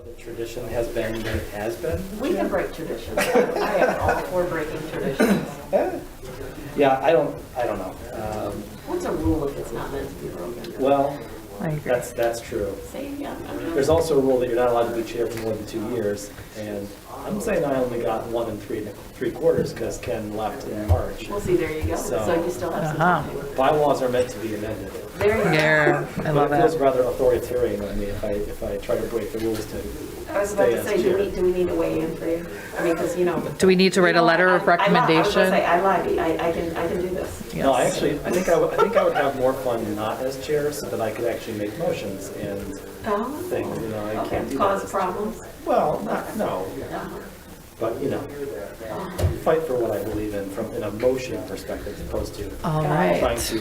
The tradition has been that it has been. We can break traditions. I am all for breaking traditions. Yeah, I don't know. What's a rule if it's not meant to be broken? Well, I agree. that's true. See, yeah. I mean, There's also a rule that you're not allowed to be chair for more than 2 years, and I'm saying I only got 1 3/4 because Ken left in March. Well, see, there you go. So- So you still have some Uh-huh. time. Bylaws are meant to be amended. There you go. Yeah, I But love it feels that. rather authoritarian on me if I try to break the rules to I was about stay to as say, chair. do we need to weigh in for you? I mean, because, you know. Do we need to write a letter of I was gonna recommendation? say, I lied. I can do this. No, I Yes. actually, I think I would have more fun not as chair so that I could actually make motions and Oh, things, you know, I okay. can't do Cause that. problems. Well, no, Uh-huh. but, you know, fight for what I believe in from an emotion perspective as opposed to All trying right. to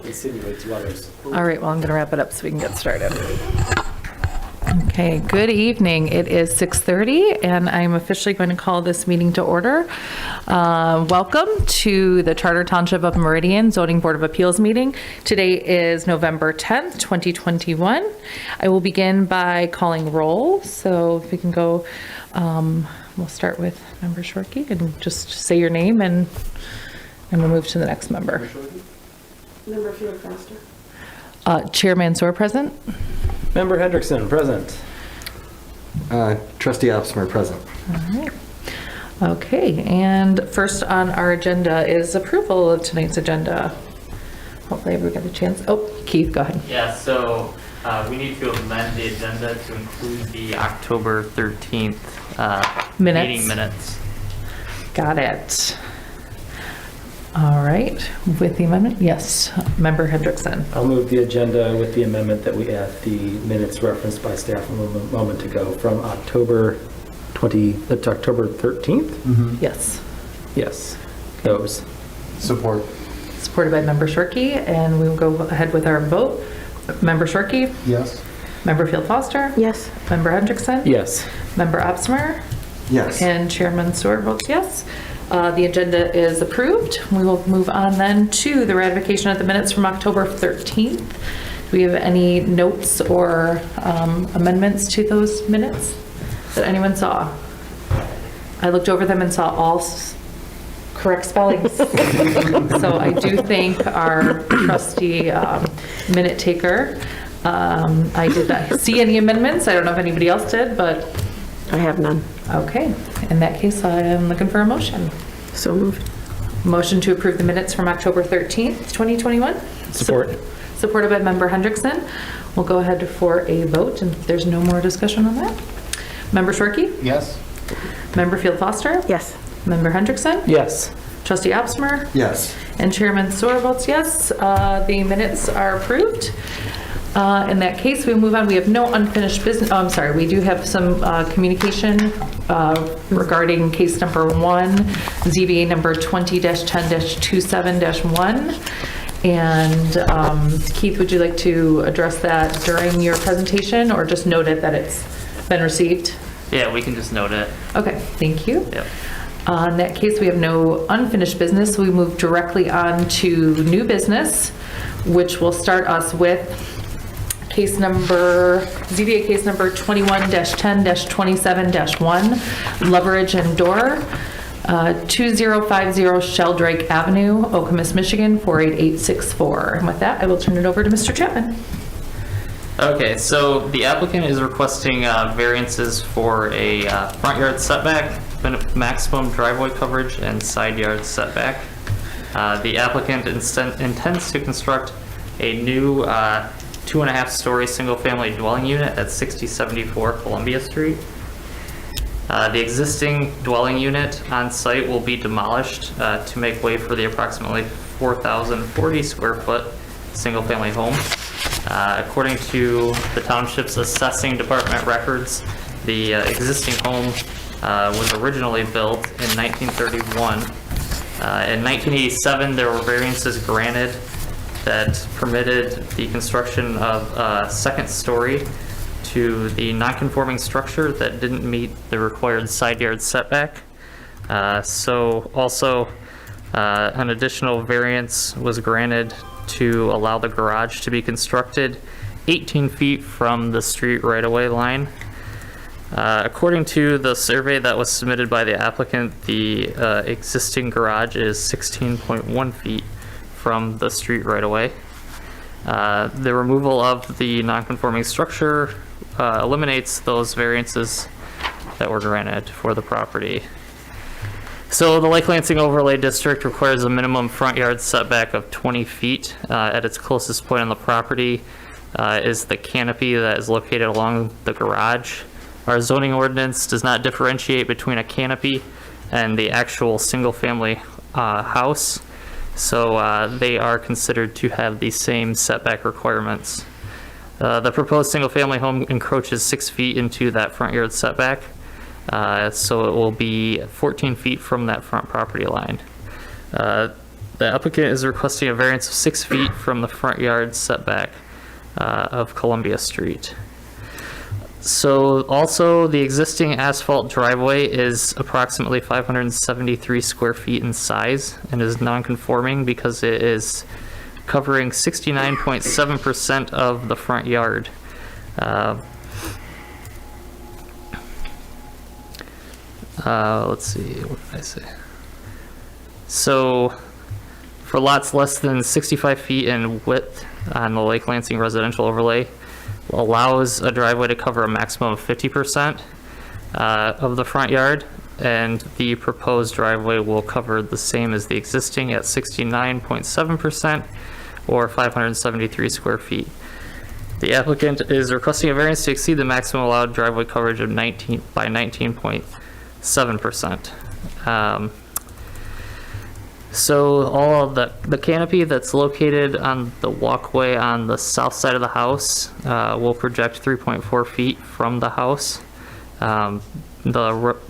insinuate to others. All right, well, I'm going to wrap it up so we can get started. Okay, good evening. It is 6:30, and I'm officially going to call this meeting to order. Welcome to the Charter Township of Meridian Zoning Board of Appeals meeting. Today is November 10th, 2021. I will begin by calling roll, so if we can go, we'll start with Member Shorkey, and just say your name, and we'll move to the next member. Member Field Foster. Chair Mansour present. Member Hendrickson, present. Trustee Opsmer, present. All right. Okay, and first on our agenda is approval of tonight's agenda. Hopefully everybody got a chance. Oh, Keith, go ahead. Yeah, so we need to amend the agenda to include the October 13th Minutes. meeting minutes. Got it. All right, with the amendment, yes, Member Hendrickson. I'll move the agenda with the amendment that we add the minutes referenced by staff a moment ago from October 13th? Yes. Yes, those. Support. Supported by Member Shorkey, and we will go ahead with our vote. Member Shorkey, Yes. Member Field Foster, Yes. Member Hendrickson. Yes. Member Opsmer. Yes. And Chairman Stewart votes yes. The agenda is approved. We will move on then to the ratification of the minutes from October 13th. Do we have any notes or amendments to those minutes that anyone saw? I looked over them and saw all correct spellings. So I do thank our trustee minute taker. I did not see any amendments. I don't know if anybody else did, but I have none. okay. In that case, I am looking for a motion. So moved. Motion to approve the minutes from October 13th, 2021. Support. Supported by Member Hendrickson. We'll go ahead for a vote, and if there's no more discussion on that. Member Shorkey? Yes. Member Field Foster? Yes. Member Hendrickson? Yes. Trustee Opsmer? Yes. And Chairman Soar votes yes. The minutes are approved. In that case, we move on. We have no unfinished business. Oh, I'm sorry. We do have some communication regarding case number 1, ZBA number 20-10-27-1. And Keith, would you like to address that during your presentation or just note it that it's been received? Yeah, we can just note it. Okay, thank you. Yep. In that case, we have no unfinished business. We move directly on to new business, which will start us with ZBA case number 21-10-27-1, Loveridge and Door, 2050 Sheldrake Avenue, Okemos, Michigan, 48864. And with that, I will turn it over to Mr. Chapman. Okay, so the applicant is requesting variances for a front yard setback, maximum driveway coverage, and side yard setback. The applicant intends to construct a new 2.5-story single-family dwelling unit at 6074 Columbia Street. The existing dwelling unit on site will be demolished to make way for the approximately 4,040 square foot single-family home. According to the township's assessing department records, the existing home was originally built in 1931. In 1987, there were variances granted that permitted the construction of a second story to the non-conforming structure that didn't meet the required side yard setback. So also an additional variance was granted to allow the garage to be constructed 18 feet from the street right-of-way line. According to the survey that was submitted by the applicant, the existing garage is 16.1 feet from the street right away. The removal of the non-conforming structure eliminates those variances that were granted for the property. So the Lake Lansing Overlay District requires a minimum front yard setback of 20 feet. At its closest point on the property is the canopy that is located along the garage. Our zoning ordinance does not differentiate between a canopy and the actual single-family house, so they are considered to have the same setback requirements. The proposed single-family home encroaches 6 feet into that front yard setback, so it will be 14 feet from that front property line. The applicant is requesting a variance of 6 feet from the front yard setback of Columbia Street. So also the existing asphalt driveway is approximately 573 square feet in size and is non-conforming because it is covering 69.7% of the front yard. Let's see, what did I say? So for lots less than 65 feet in width on the Lake Lansing residential overlay, allows a driveway to cover a maximum of 50% of the front yard, and the proposed driveway will cover the same as the existing at 69.7% or 573 square feet. The applicant is requesting a variance to exceed the maximum allowed driveway coverage of 19.7%. So all of the canopy that's located on the walkway on the south side of the house will project 3.4 feet from the house. The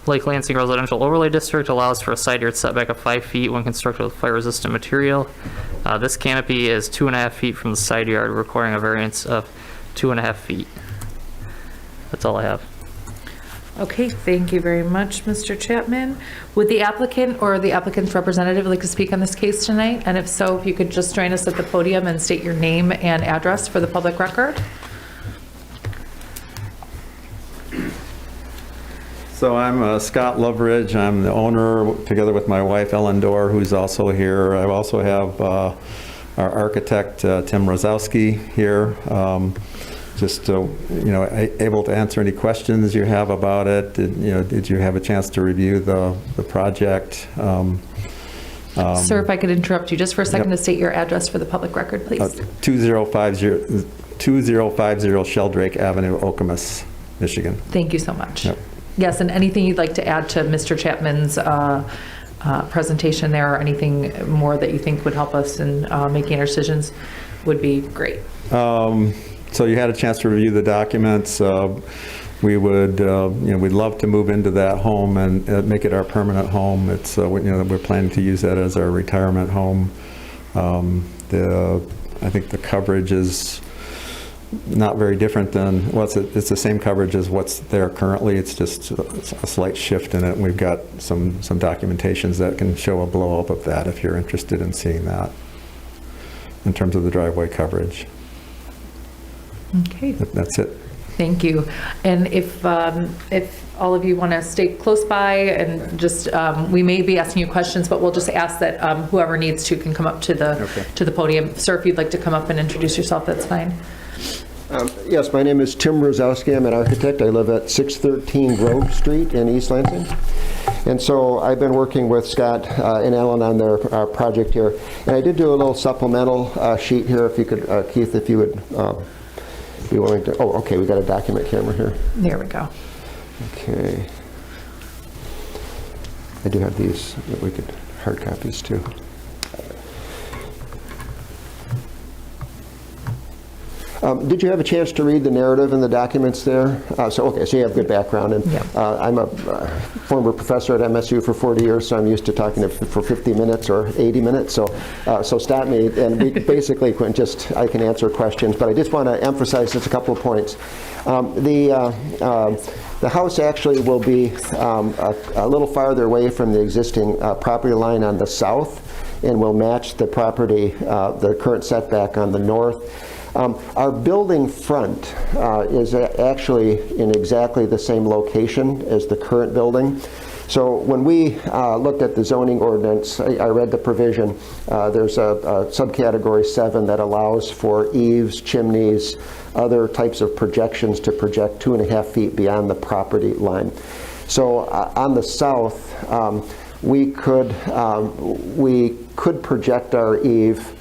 Lake Lansing Residential Overlay District allows for a side yard setback of 5 feet when constructed with fire-resistant material. This canopy is 2.5 feet from the side yard, requiring a variance of 2.5 feet. That's all I have. Okay, thank you very much, Mr. Chapman. Would the applicant or the applicant's representative like to speak on this case tonight? And if so, if you could just join us at the podium and state your name and address for the public record. So I'm Scott Loveridge. I'm the owner, together with my wife Ellen Dorr, who's also here. I also have our architect Tim Rozowski here. Just able to answer any questions you have about it. Did you have a chance to review the project? Sir, if I could interrupt you just for a second to state your address for the public record, please. 2050 Sheldrake Avenue, Okemos, Michigan. Thank you so much. Yep. Yes, and anything you'd like to add to Mr. Chapman's presentation there, or anything more that you think would help us in making our decisions would be great. So you had a chance to review the documents. We would, we'd love to move into that home and make it our permanent home. It's, we're planning to use that as our retirement home. I think the coverage is not very different than, well, it's the same coverage as what's there currently. It's just a slight shift in it. We've got some documentations that can show a blow up of that if you're interested in seeing that in terms of the driveway coverage. Okay. That's it. Thank you. And if all of you want to stay close by and just, we may be asking you questions, but we'll just ask that whoever needs to can come up to the podium. Sir, if you'd like to come up and introduce yourself, that's fine. Yes, my name is Tim Rozowski. I'm an architect. I live at 613 Grove Street in East Lansing. And so I've been working with Scott and Ellen on their project here. And I did do a little supplemental sheet here, if you could, Keith, if you would be willing to. Oh, okay, we got a document camera here. There we go. Okay. I do have these that we could hard copies too. Did you have a chance to read the narrative in the documents there? So you have good background. And yeah. I'm a former professor at MSU for 40 years, so I'm used to talking for 50 minutes or 80 minutes. So stop me, and we basically I can answer questions. But I just want to emphasize just a couple of points. The house actually will be a little farther away from the existing property line on the south, and will match the property, the current setback on the north. Our building front is actually in exactly the same location as the current building. So when we looked at the zoning ordinance, I read the provision. There's a subcategory 7 that allows for eaves, chimneys, other types of projections to project 2.5 feet beyond the property line. So on the south, we could project our eave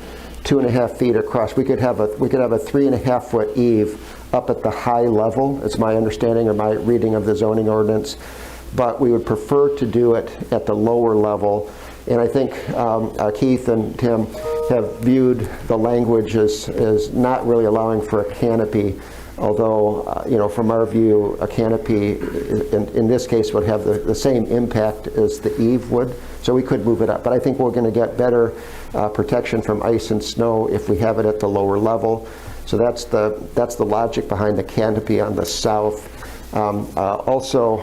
2.5 feet across. We could have a 3.5 foot eave up at the high level. It's my understanding or my reading of the zoning ordinance. But we would prefer to do it at the lower level. And I think Keith and Tim have viewed the language as not really allowing for a canopy, although, from our view, a canopy in this case would have the same impact as the eave would. So we could move it up. But I think we're going to get better protection from ice and snow if we have it at the lower level. So that's the logic behind the canopy on the south. So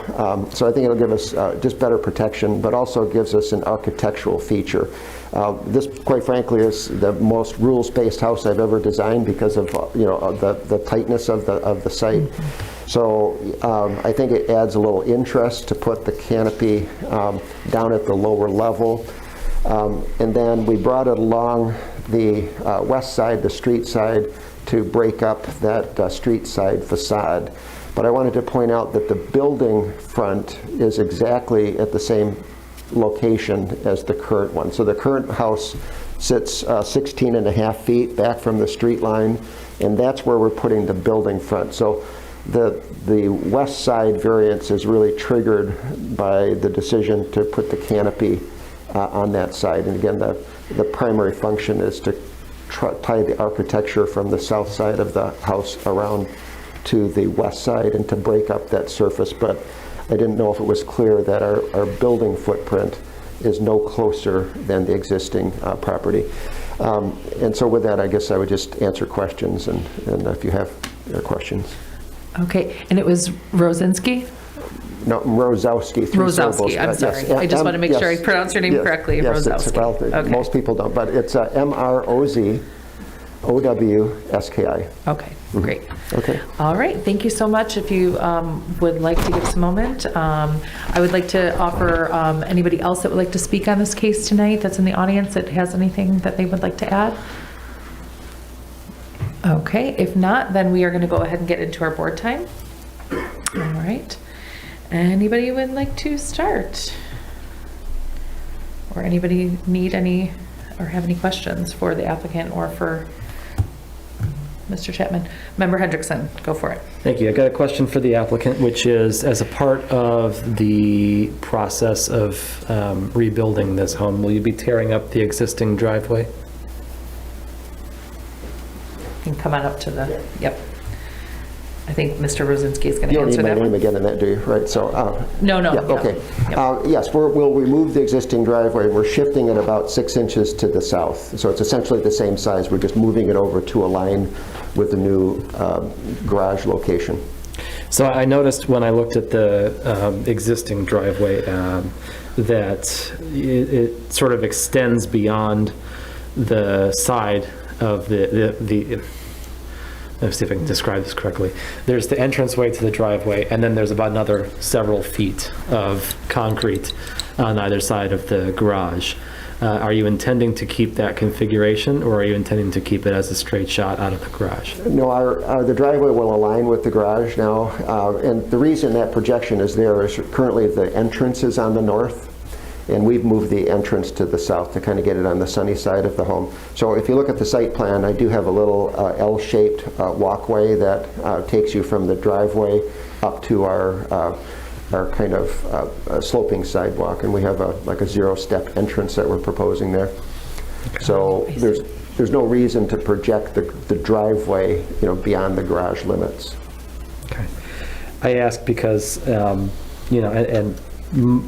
I think it'll give us just better protection, but also gives us an architectural feature. This, quite frankly, is the most rules-based house I've ever designed because of the tightness of the site. So I think it adds a little interest to put the canopy down at the lower level. And then we brought it along the west side, the street side, to break up that street side facade. But I wanted to point out that the building front is exactly at the same location as the current one. So the current house sits 16.5 feet back from the street line, and that's where we're putting the building front. So the west side variance is really triggered by the decision to put the canopy on that side. And again, the primary function is to tie the architecture from the south side of the house around to the west side and to break up that surface. But I didn't know if it was clear that our building footprint is no closer than the existing property. And so with that, I guess I would just answer questions, and if you have questions. Okay, and it was Rosinski? No, Rozowski. Rozowski, I'm sorry. Yes. I just want to make sure I Yes. pronounce your name Yes. correctly, Yes, Rozowski. well, Okay. most people don't, but it's MROZOWSKI. Okay, great. Okay. All right, thank you so much. If you would like to give us a moment, I would like to offer anybody else that would like to speak on this case tonight that's in the audience that has anything that they would like to add. Okay, if not, then we are going to go ahead and get into our board time. All right. Anybody would like to start? Or anybody need any, or have any questions for the applicant or for Mr. Chapman? Member Hendrickson, go for it. Thank you. I got a question for the applicant, which is, as a part of the process of rebuilding this home, will you be tearing up the existing driveway? You can come on up to the, yep. I think Mr. Rosinski is going You to don't need answer my that name one. again in that, do you? Right, so. No, no. Yeah, no. okay. Yep. Yes, we'll remove the existing driveway. We're shifting it about 6 inches to the south. So it's essentially the same size. We're just moving it over to align with the new garage location. So I noticed when I looked at the existing driveway that it sort of extends beyond the side of the let's see if I can describe this correctly. There's the entranceway to the driveway, and then there's about another several feet of concrete on either side of the garage. Are you intending to keep that configuration, or are you intending to keep it as a straight shot out of the garage? No, the driveway will align with the garage now. And the reason that projection is there is currently the entrance is on the north, and we've moved the entrance to the south to kind of get it on the sunny side of the home. So if you look at the site plan, I do have a little L-shaped walkway that takes you from the driveway up to our kind of sloping sidewalk, and we have like a zero-step entrance that we're proposing there. So there's no reason to project the driveway, beyond the garage limits. Okay. I ask because,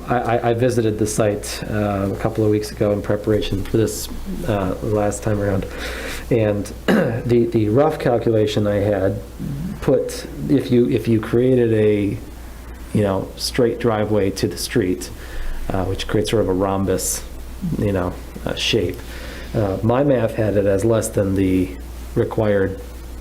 I visited the site a couple of weeks ago in preparation for this last time around, and the rough calculation I had put, if you created a straight driveway to the street, which creates sort of a rhombus shape, my math had it as less than the required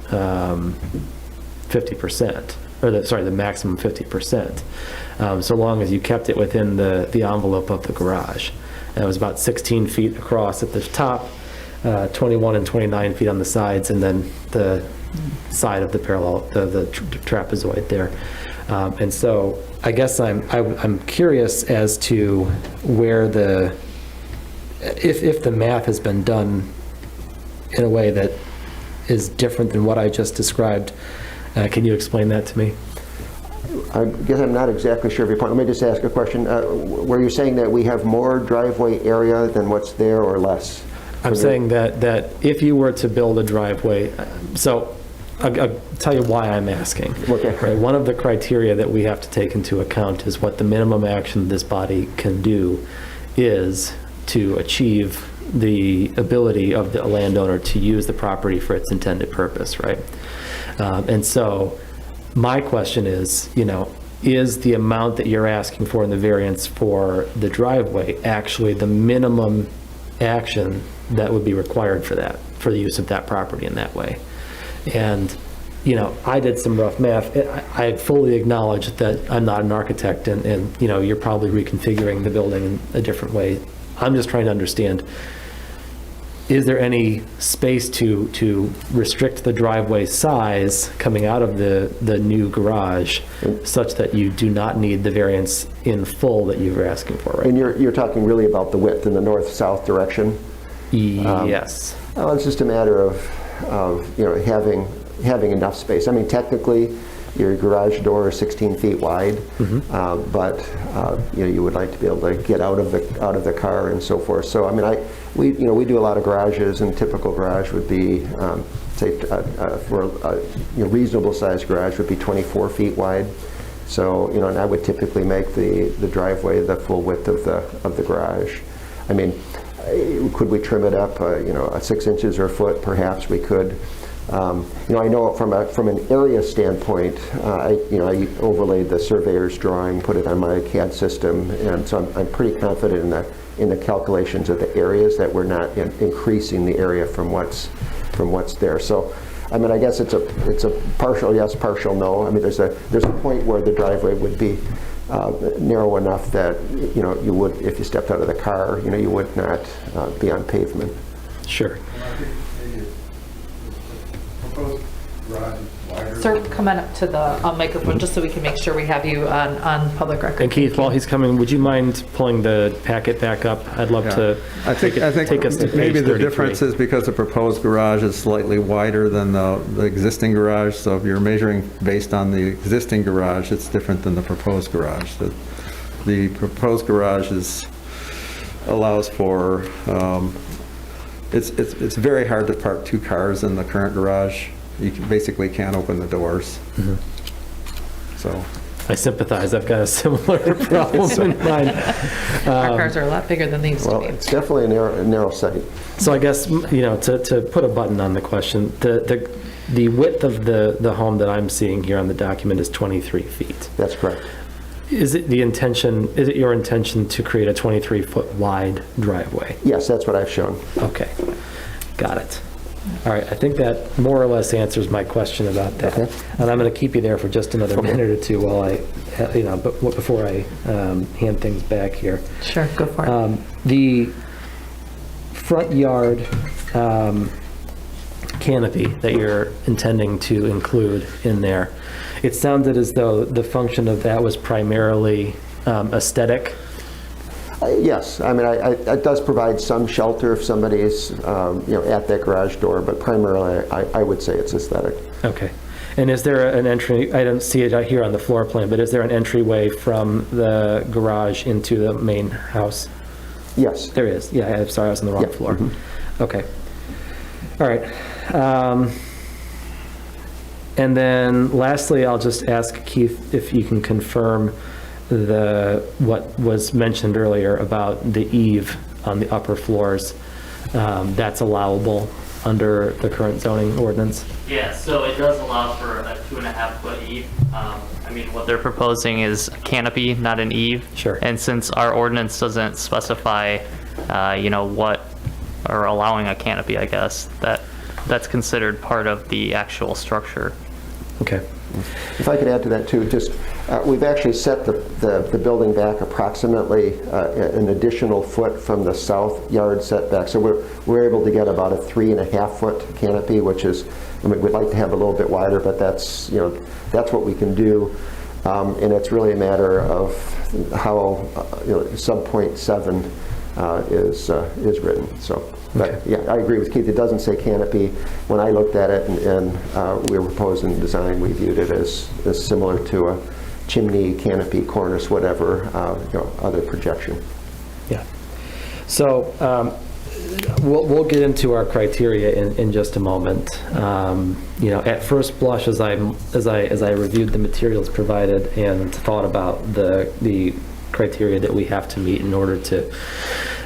50%, or the maximum 50%, so long as you kept it within the envelope of the garage. And it was about 16 feet across at the top, 21 and 29 feet on the sides, and then the side of the trapezoid there. And so I guess I'm curious as to where if the math has been done in a way that is different than what I just described. Can you explain that to me? I guess I'm not exactly sure of your point. Let me just ask a question. Were you saying that we have more driveway area than what's there or less? I'm saying that if you were to build a driveway, so I'll tell you why I'm asking. Okay. Right, one of the criteria that we have to take into account is what the minimum action this body can do is to achieve the ability of the landowner to use the property for its intended purpose, right? And so my question is, is the amount that you're asking for in the variance for the driveway actually the minimum action that would be required for the use of that property in that way? And, I did some rough math. I fully acknowledge that I'm not an architect and you're probably reconfiguring the building in a different way. I'm just trying to understand, is there any space to restrict the driveway size coming out of the new garage such that you do not need the variance in full that you were asking for, right? And you're talking really about the width in the north-south direction? Yes. Well, it's just a matter of having enough space. I mean, technically, your garage door is 16 feet wide, but you would like to be able to get out of the car and so forth. So I mean, we do a lot of garages, and typical garage would be say for a reasonable sized garage would be 24 feet wide. So and I would typically make the driveway the full width of the garage. I mean, could we trim it up 6 inches or a foot? Perhaps we could. I know from an area standpoint, I overlaid the surveyor's drawing, put it on my CAD system, and so I'm pretty confident in the calculations of the areas that we're not increasing the area from what's there. So, I mean, I guess it's a partial yes, partial no. I mean, there's a point where the driveway would be narrow enough that you would, if you stepped out of the car, you would not be on pavement. Sure. Sir, come on up to the microphone just so we can make sure we have you on public record. And Keith, while he's coming, would you mind pulling the packet back up? I'd love to take us to page maybe the 33. difference is because the proposed garage is slightly wider than the existing garage, so if you're measuring based on the existing garage, it's different than the proposed garage. The proposed garage allows for, it's very hard to park 2 cars in the current garage. You basically can't open the doors. So I sympathize. I've got a similar problem in mind. Our cars are a lot bigger than they used Well, to be. it's definitely a narrow site. So I guess, to put a button on the question, the width of the home that I'm seeing here on the document is 23 feet. That's correct. Is it your intention to create a 23-foot wide driveway? Yes, that's what I've shown. Okay, got it. All right, I think that more or less answers my question about that. Okay. And I'm going to keep you there for just another minute or two while before I hand things back here. Sure, go for it. The front yard canopy that you're intending to include in there, it sounded as though the function of that was primarily aesthetic. Yes, I mean, it does provide some shelter if somebody is, at that garage door, but primarily I would say it's aesthetic. Okay. And is there an entry, I don't see it out here on the floor plan, but is there an entryway from the garage into the main house? Yes. There is. Yeah, I'm sorry, I was on the wrong Yeah. floor. Okay. All right. And then lastly, I'll just ask Keith if you can confirm what was mentioned earlier about the eave on the upper floors. That's allowable under the current zoning ordinance? Yeah, so it does allow for a 2.5-foot eave. I mean, what they're proposing is a canopy, not an eave. Sure. And since our ordinance doesn't specify, what, or allowing a canopy, I guess, that that's considered part of the actual structure. Okay. If I could add to that too, just, we've actually set the building back approximately an additional foot from the south yard setback. So we're able to get about a 3.5-foot canopy, which is, I mean, we'd like to have a little bit wider, but that's, you know, that's what we can do. And it's really a matter of how, you know, sub .7 is written. So, but yeah, I agree with Keith. It doesn't say canopy. When I looked at it and we were proposing the design, we viewed it as similar to a chimney, canopy, cornice, whatever, you know, other projection. Yeah. So we'll get into our criteria in just a moment. You know, at first blush, as I reviewed the materials provided and thought about the criteria that we have to meet in order to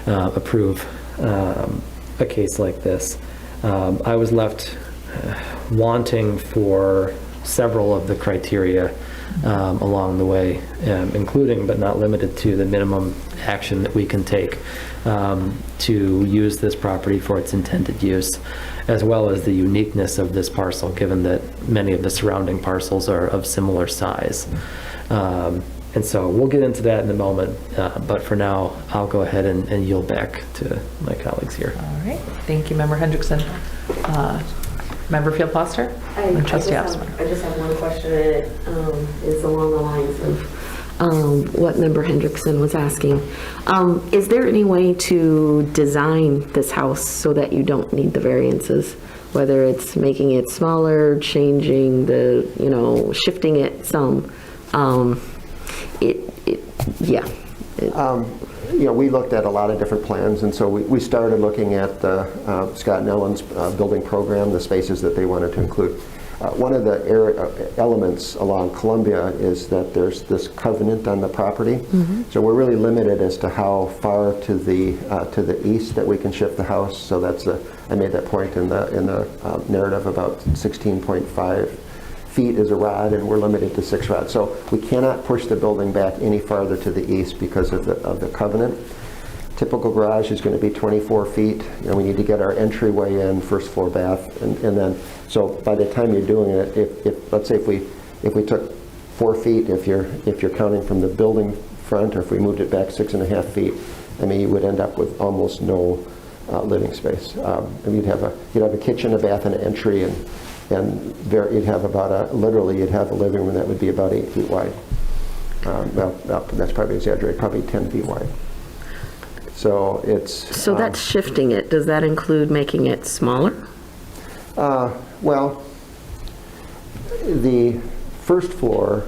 approve a case like this, I was left wanting for several of the criteria along the way, including but not limited to the minimum action that we can take to use this property for its intended use, as well as the uniqueness of this parcel, given that many of the surrounding parcels are of similar size. And so we'll get into that in a moment, but for now, I'll go ahead and yield back to my colleagues here. All right, thank you, Member Hendrickson. Member Field Foster? And Trustee Osman. I just have one question, and it is along the lines of what Member Hendrickson was asking. Is there any way to design this house so that you don't need the variances? Whether it's making it smaller, changing the, you know, shifting it some. You know, we looked at a lot of different plans, and so we started looking at Scott and Ellen's building program, the spaces that they wanted to include. One of the elements along Columbia is that there's this covenant on the property. Mm-hmm. So we're really limited as to how far to the east that we can shift the house. So that's I made that point in the narrative about 16.5 feet is a rod, and we're limited to 6 rods. So we cannot push the building back any farther to the east because of the covenant. Typical garage is going to be 24 feet. You know, we need to get our entryway in, first floor bath, and then, so by the time you're doing it, if let's say if we took 4 feet, if you're counting from the building front, or if we moved it back 6.5 feet, I mean, you would end up with almost no living space. And you'd have a kitchen, a bath, and an entry, and you'd have you'd have a living room that would be about 8 feet wide. Well, that's probably exaggerated, probably 10 feet wide. So it's... So that's shifting it. Does that include making it smaller? Well, the first floor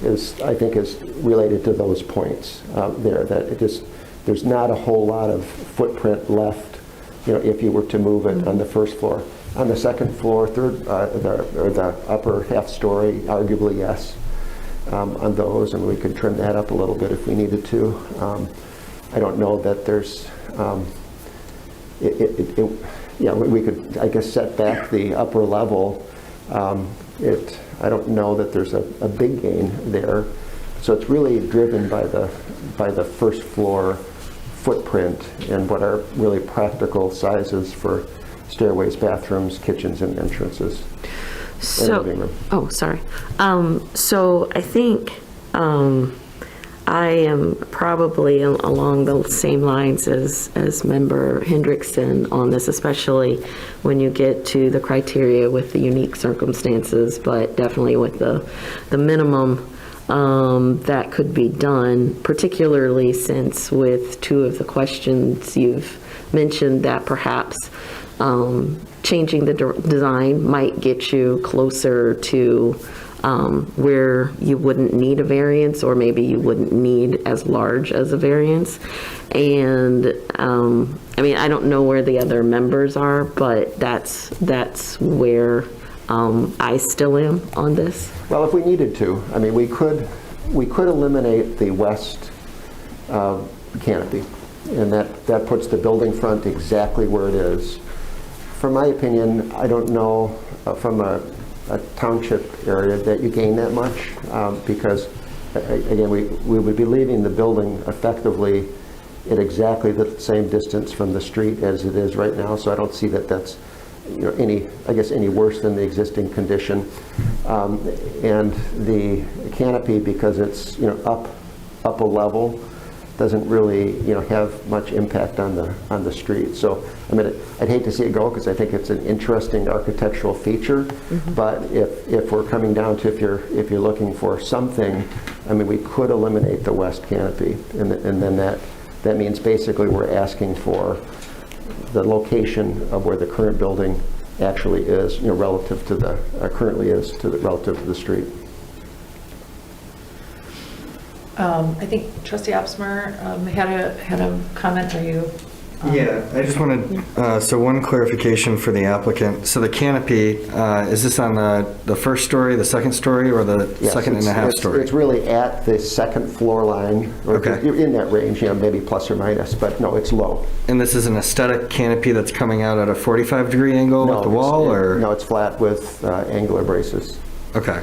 I think is related to those points there, that there's not a whole lot of footprint left, you know, if you were to move it on the first floor. On the second floor, the upper half story, arguably yes, on those, and we could trim that up a little bit if we needed to. I don't know that there's, we could, I guess, set back the upper level. I don't know that there's a big gain there. So it's really driven by the first floor footprint and what are really practical sizes for stairways, bathrooms, kitchens, and entrances. So, living room. oh, sorry. So I think I am probably along the same lines as Member Hendrickson on this, especially when you get to the criteria with the unique circumstances, but definitely with the minimum that could be done, particularly since with 2 of the questions you've mentioned that perhaps changing the design might get you closer to where you wouldn't need a variance, or maybe you wouldn't need as large as a variance. And I mean, I don't know where the other members are, but that's where I still am on this. Well, if we needed to, I mean, we could eliminate the west canopy, and that puts the building front exactly where it is. From my opinion, I don't know from a township area that you gain that much, because again, we would be leaving the building effectively at exactly the same distance from the street as it is right now. So I don't see that that's any worse than the existing condition. And the canopy, because it's, up a level, doesn't really, have much impact on the street. So, I mean, I'd hate to see it go because I think it's an interesting architectural feature. But if we're coming down to, if you're looking for something, I mean, we could eliminate the west canopy, and then that means basically we're asking for the location of where the current building actually is, relative to the relative to the street. I think Trustee Opsmer had a comment. Are you? Yeah, I just wanted, so one clarification for the applicant. So the canopy, is this on the first story, the second story, or the Yes, second and a half story? It's really at the second floor line, or Okay. you're in that range, maybe plus or minus, but no, it's low. And this is an aesthetic canopy that's coming out at a 45-degree angle with the wall, or? No, it's flat with angular braces. Okay,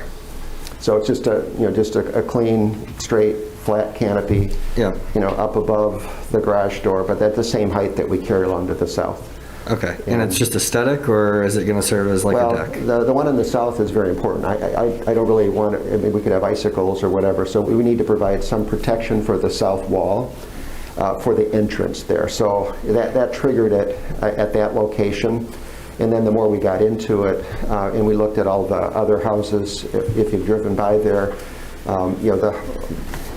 So it's just a clean, straight, flat canopy, yeah, up above the garage door, but at the same height that we carry along to the south. okay. And it's just aesthetic, or is it going to serve as like a deck? Well, the one in the south is very important. I don't really want it, I mean, we could have icicles or whatever, so we need to provide some protection for the south wall, for the entrance there. So that triggered it at that location. And then the more we got into it, and we looked at all the other houses, if you've driven by there,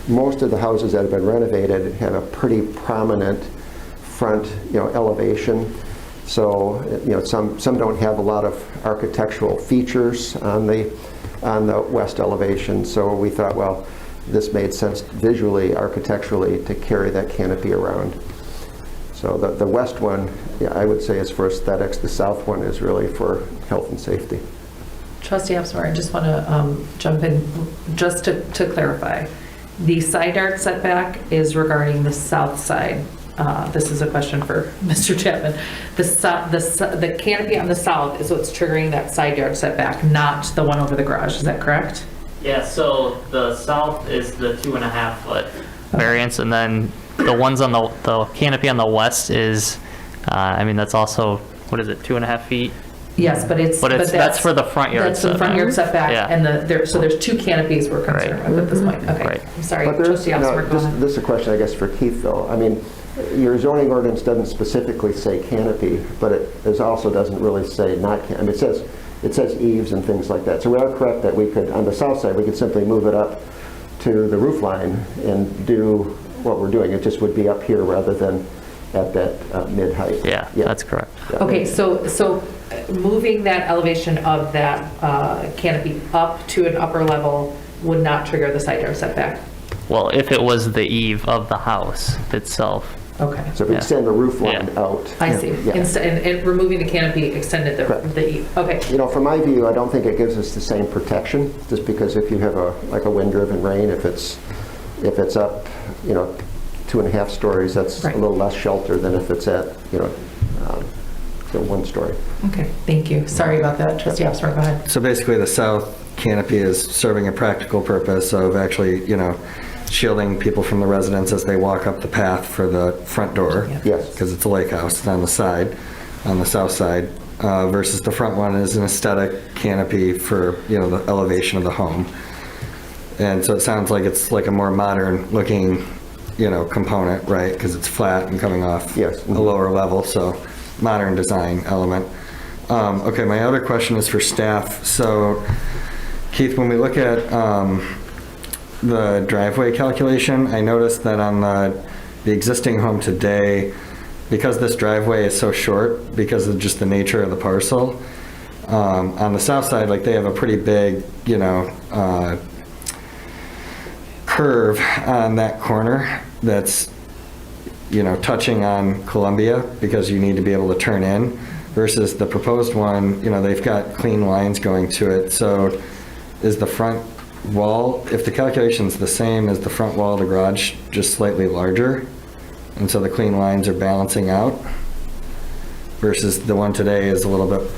most of the houses that have been renovated have a pretty prominent front, elevation. So, some don't have a lot of architectural features on the west elevation. So we thought, well, this made sense visually, architecturally, to carry that canopy around. So the west one, I would say, is for aesthetics. The south one is really for health and safety. Trustee Opsmer, I just want to jump in just to clarify. The side yard setback is regarding the south side. This is a question for Mr. Chapman. The canopy on the south is what's triggering that side yard setback, not the one over the garage. Is that correct? Yeah, so the south is the 2.5 foot variance, and then the ones on the canopy on the west is, that's also, what is it, 2.5 feet? Yes, but that's for the front yard That's the front yard setback, Yeah. and so there's two canopies we're concerned with at this point. Okay, Right. I'm sorry, But there's, Trustee Opsmer, go ahead. this is a question, I guess, for Keith, though. I mean, your zoning ordinance doesn't specifically say canopy, but it also doesn't really say not canopy. I mean, it says eaves and things like that. So we are correct that we could, on the south side, we could simply move it up to the roof line and do what we're doing. It just would be up here rather than at that mid-height. Yeah, that's correct. Yeah. Okay, so moving that elevation of that canopy up to an upper level would not trigger the side yard setback? Well, if it was the eave of the house itself. Okay, So if we Yeah. extend the roof line Yeah. out. I see. Yeah. And removing the canopy extended Correct. the eve. Okay, From my view, I don't think it gives us the same protection, just because if you have a wind-driven rain, if it's up, 2.5 stories, that's Right. a little less shelter than if it's at, 1 story. okay, thank you. Sorry about that, Trustee Opsmer, go ahead. So basically, the south canopy is serving a practical purpose of actually, shielding people from the residents as they walk up the path for the front door. Yeah. Yes. Because it's a lake house, it's on the side, on the south side, versus the front one is an aesthetic canopy for, the elevation of the home. And so it sounds like it's like a more modern looking, component, right? Because it's flat and coming off Yes. a lower level, so modern design element. Okay, my other question is for staff. So Keith, when we look at the driveway calculation, I noticed that on the existing home today, because this driveway is so short, because of just the nature of the parcel, on the south side, like they have a pretty big, curve on that corner that's, touching on Columbia, because you need to be able to turn in, versus the proposed one, they've got clean lines going to it. So is the front wall, if the calculation's the same as the front wall of the garage, just slightly larger, and so the clean lines are balancing out, versus the one today is a little bit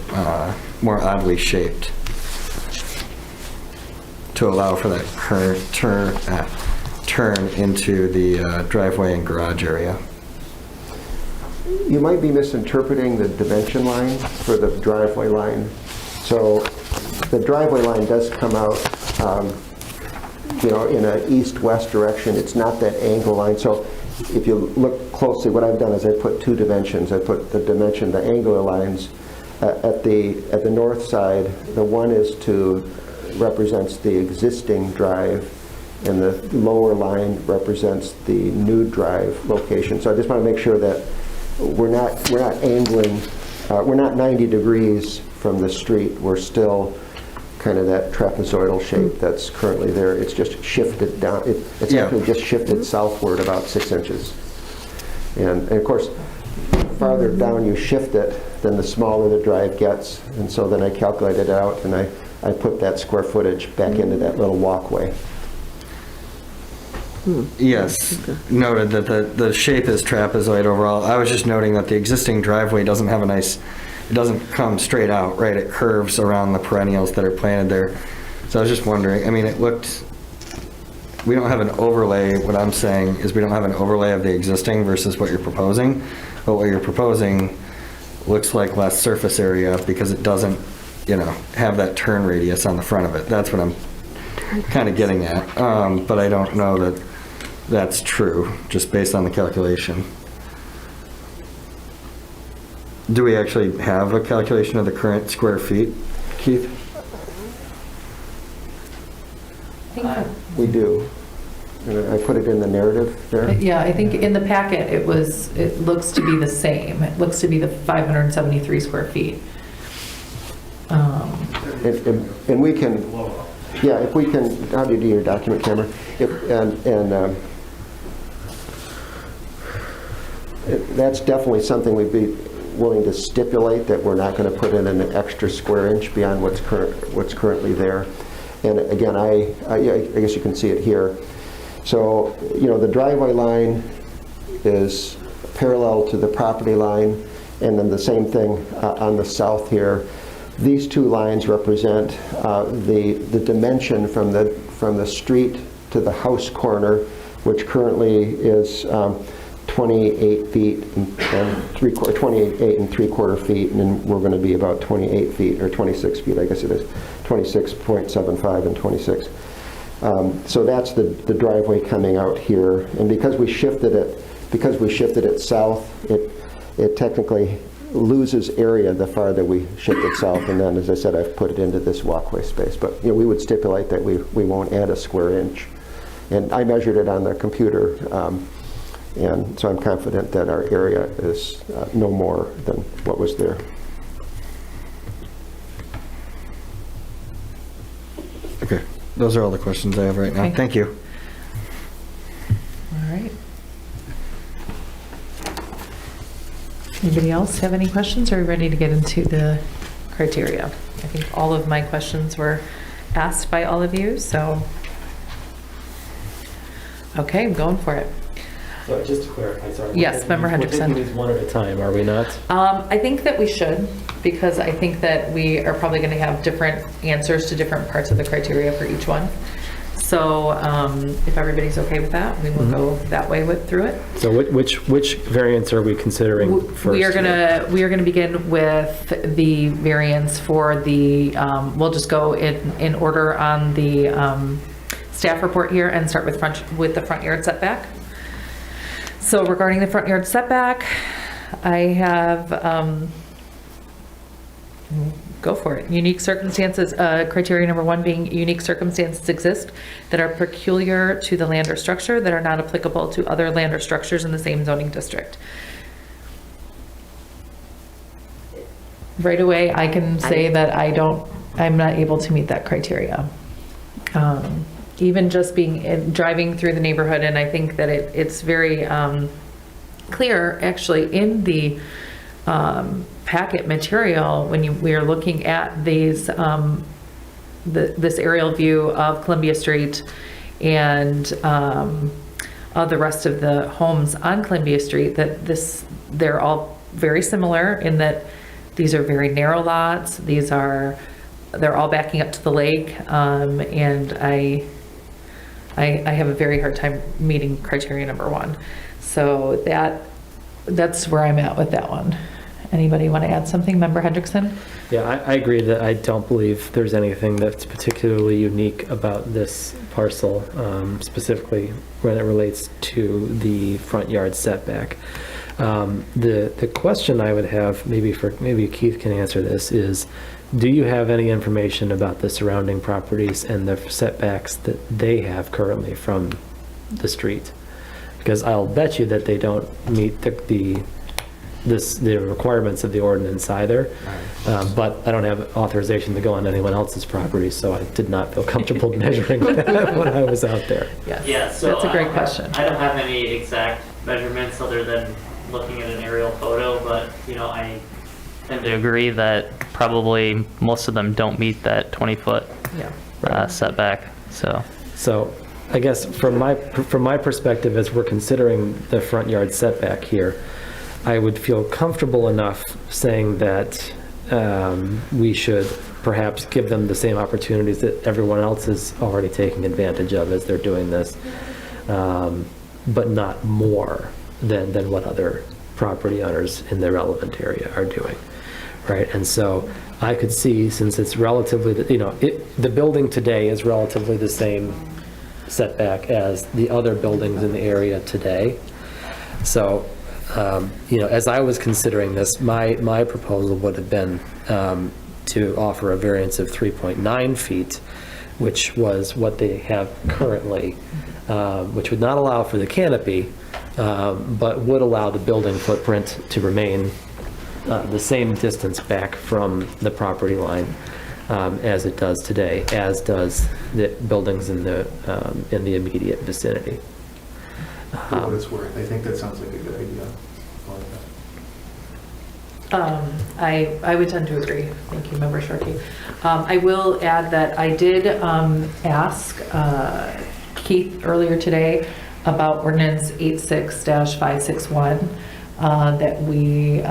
more oddly shaped to allow for that turn into the driveway and garage area? you might be misinterpreting the dimension line for the driveway line. So the driveway line does come out, in an east-west direction. It's not that angle line. So if you look closely, what I've done is I put two dimensions. I put the dimension, the angular lines at the north side. The one represents the existing drive, and the lower line represents the new drive location. So I just want to make sure that we're not angling, we're not 90 degrees from the street. We're still kind of that trapezoidal shape that's currently there. It's just shifted down. It's actually just shifted southward about 6 inches. And of course, farther down you shift it, then the smaller the drive gets. And so then I calculated it out, and I put that square footage back into that little walkway. Yes, noted that the shape is trapezoid overall. I was just noting that the existing driveway doesn't have it doesn't come straight out, right? It curves around the perennials that are planted there. So I was just wondering, I mean, we don't have an overlay. What I'm saying is we don't have an overlay of the existing versus what you're proposing. But what you're proposing looks like less surface area because it doesn't, have that turn radius on the front of it. That's what I'm kind of getting at. But I don't know that that's true, just based on the calculation. Do we actually have a calculation of the current square feet, Keith? We do. And I put it in the narrative there. Yeah, I think in the packet, it looks to be the same. It looks to be the 573 square feet. And we can, if we can, how do you do your document, Cameron? That's definitely something we'd be willing to stipulate, that we're not going to put in an extra square inch beyond what's currently there. And again, I guess you can see it here. So, the driveway line is parallel to the property line, and then the same thing on the south here. These two lines represent the dimension from the street to the house corner, which currently is 28 feet and 28 and 3/4 feet, and then we're going to be about 28 feet or 26 feet, I guess it is, 26.75 and 26. So that's the driveway coming out here, and because we shifted it south, it technically loses area the farther we shift it south, and then, as I said, I've put it into this walkway space. But we would stipulate that we won't add a square inch, and I measured it on the computer, and so I'm confident that our area is no more than what was there. Okay, those are all the questions I have right now. Okay. Thank you. All right. Anybody else have any questions? Are we ready to get into the criteria? I think all of my questions were asked by all of you, so. Okay, I'm going for it. So just to clarify, sorry. Yes, Member We're taking Hendrickson. these one at a time, are we not? I think that we should, because I think that we are probably going to have different answers to different parts of the criteria for each one. So if everybody's okay with that, we will go that way through it. So which variants are we considering first? We are gonna begin with the variance for the. We'll just go in order on the staff report here and start with the front yard setback. So regarding the front yard setback, I have. Go for it. Unique circumstances, criteria number 1 being unique circumstances exist that are peculiar to the land or structure that are not applicable to other land or structures in the same zoning district. Right away, I can say that I'm not able to meet that criteria. Even just driving through the neighborhood, and I think that it's very clear actually in the packet material when we are looking at these this aerial view of Columbia Street and of the rest of the homes on Columbia Street, that they're all very similar in that these are very narrow lots. They're all backing up to the lake, and I have a very hard time meeting criteria number 1. So that that's where I'm at with that one. Anybody want to add something? Member Hendrickson? Yeah, I agree that I don't believe there's anything that's particularly unique about this parcel, specifically when it relates to the front yard setback. The question I would have, maybe Keith can answer this, is do you have any information about the surrounding properties and the setbacks that they have currently from the street? Because I'll bet you that they don't meet the requirements of the ordinance either. But I don't have authorization to go on anyone else's property, so I did not feel comfortable measuring that when I was out there. Yes. Yeah, so That's a great I question. don't have any exact measurements other than looking at an aerial photo, but, you know, I tend to agree that probably most of them don't meet that 20-foot Yeah. setback, so. So I guess from my perspective, as we're considering the front yard setback here, I would feel comfortable enough saying that we should perhaps give them the same opportunities that everyone else is already taking advantage of as they're doing this, but not more than what other property owners in the relevant area are doing, right? And so I could see, since it's relatively, the building today is relatively the same setback as the other buildings in the area today. So, as I was considering this, my proposal would have been to offer a variance of 3.9 feet, which was what they have currently, which would not allow for the canopy, but would allow the building footprint to remain the same distance back from the property line as it does today, as does the buildings in the immediate vicinity. For what it's worth, I think that sounds like a good idea. I would tend to agree. Thank you, Member Sharkey. I will add that I did ask Keith earlier today about ordinance 86-561 that we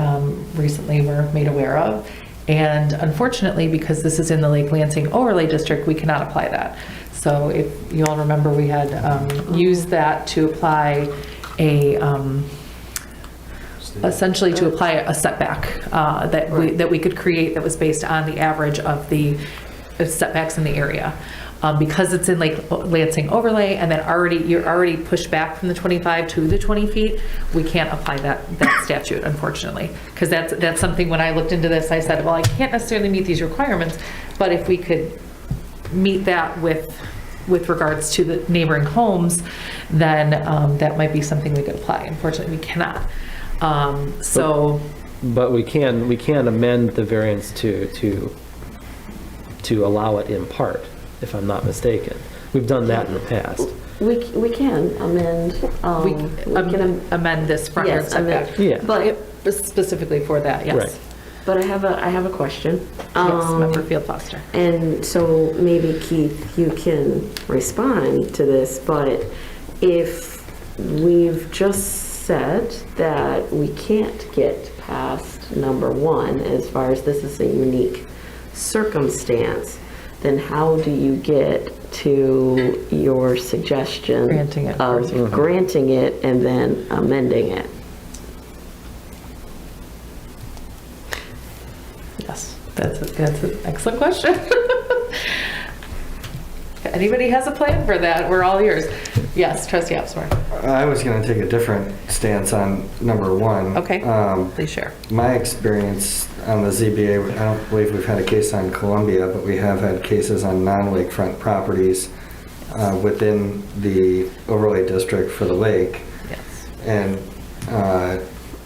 recently were made aware of. And unfortunately, because this is in the Lake Lansing Overlay District, we cannot apply that. So if you all remember, we had used that to apply essentially to apply a setback that we could create that was based on the average of the setbacks in the area. Because it's in Lake Lansing Overlay and then you're already pushed back from the 25 to the 20 feet, we can't apply that statute, unfortunately. Because that's something, when I looked into this, I said, well, I can't necessarily meet these requirements, but if we could meet that with regards to the neighboring homes, then that might be something we could apply. Unfortunately, we cannot. But we can amend the variance to allow it in part, if I'm not mistaken. We've done that in the past. We can amend. We can amend this front yard Yes, amend. setback. Yeah. But Specifically for that, yes. Right. But I have a question. Yes, Member Field Foster. And so maybe Keith, you can respond to this, but if we've just said that we can't get past number one as far as this is a unique circumstance, then how do you get to your suggestion Granting it. of granting it and then amending it? Yes, that's an excellent question. If anybody has a plan for that, we're all ears. Yes, Trustee Opsmer. I was going to take a different stance on number one. Okay, please share. My experience on the ZBA, I don't believe we've had a case on Columbia, but we have had cases on non-lakefront properties within the overlay district for the lake. Yes. And,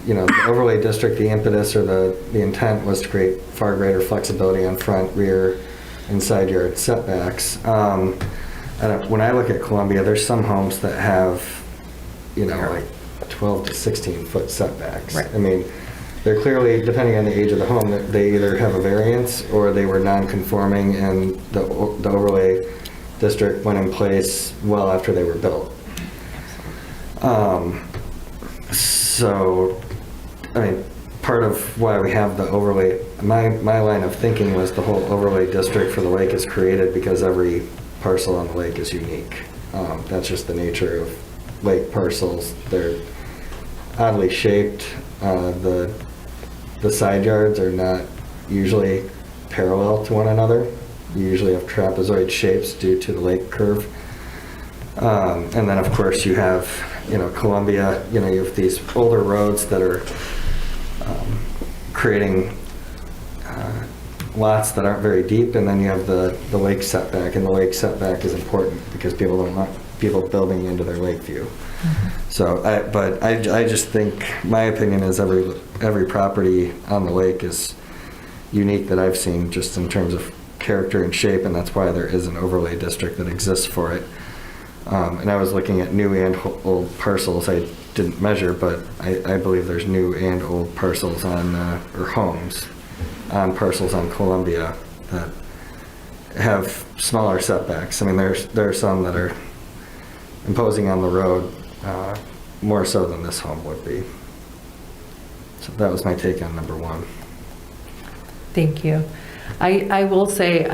the overlay district, the impetus or the intent was to create far greater flexibility on front, rear, and side yard setbacks. When I look at Columbia, there's some homes that have, like 12 to 16 foot setbacks. Right. I mean, they're clearly, depending on the age of the home, they either have a variance or they were non-conforming and the overlay district went in place well after they were built. So, part of why we have the overlay, my line of thinking was the whole overlay district for the lake is created because every parcel on the lake is unique. That's just the nature of lake parcels. They're oddly shaped. The side yards are not usually parallel to one another. You usually have trapezoid shapes due to the lake curve. And then, of course, you have, Columbia, you have these older roads that are creating lots that aren't very deep, and then you have the lake setback, and the lake setback is important because people don't want people building into their lake view. Mm-hmm. So, I just think, my opinion is every property on the lake is unique that I've seen, just in terms of character and shape, and that's why there is an overlay district that exists for it. And I was looking at new and old parcels. I didn't measure, but I believe there's new and old parcels on, or homes on parcels on Columbia that have smaller setbacks. I mean, there are some that are imposing on the road more so than this home would be. So that was my take on number 1. Thank you. I will say,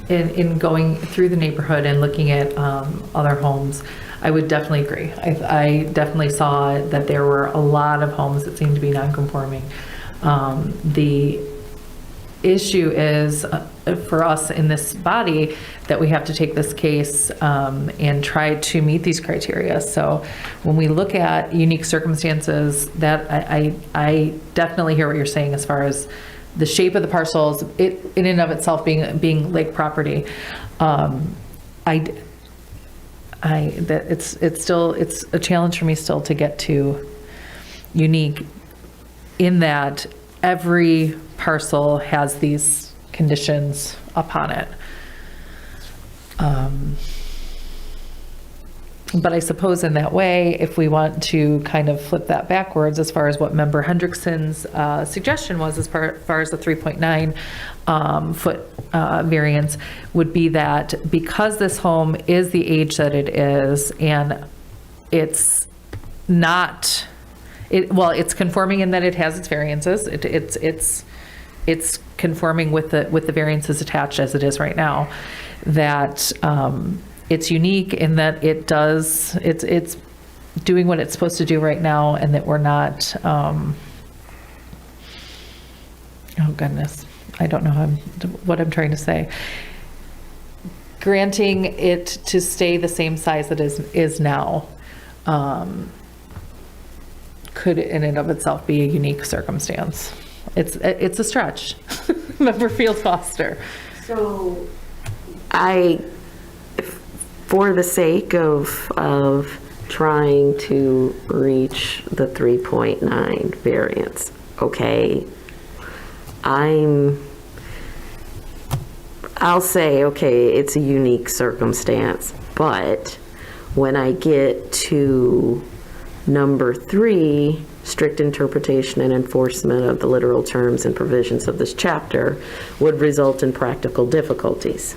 in going through the neighborhood and looking at other homes, I would definitely agree. I definitely saw that there were a lot of homes that seemed to be non-conforming. The issue is for us in this body that we have to take this case and try to meet these criteria. So when we look at unique circumstances, that I definitely hear what you're saying as far as the shape of the parcels, it in and of itself being lake property. It's a challenge for me still to get to unique, in that every parcel has these conditions upon it. But I suppose in that way, if we want to kind of flip that backwards as far as what Member Hendrickson's suggestion was as far as the 3.9 foot variance, would be that because this home is the age that it is, and it's not, it's conforming in that it has its variances. It's conforming with the variances attached as it is right now. That it's unique in that it's doing what it's supposed to do right now, and that we're not, oh goodness, I don't know what I'm trying to say. Granting it to stay the same size that is now could in and of itself be a unique circumstance. It's a stretch. Member Field Foster. So for the sake of trying to reach the 3.9 variance, okay, I'll say, okay, it's a unique circumstance, but when I get to number 3, strict interpretation and enforcement of the literal terms and provisions of this chapter would result in practical difficulties.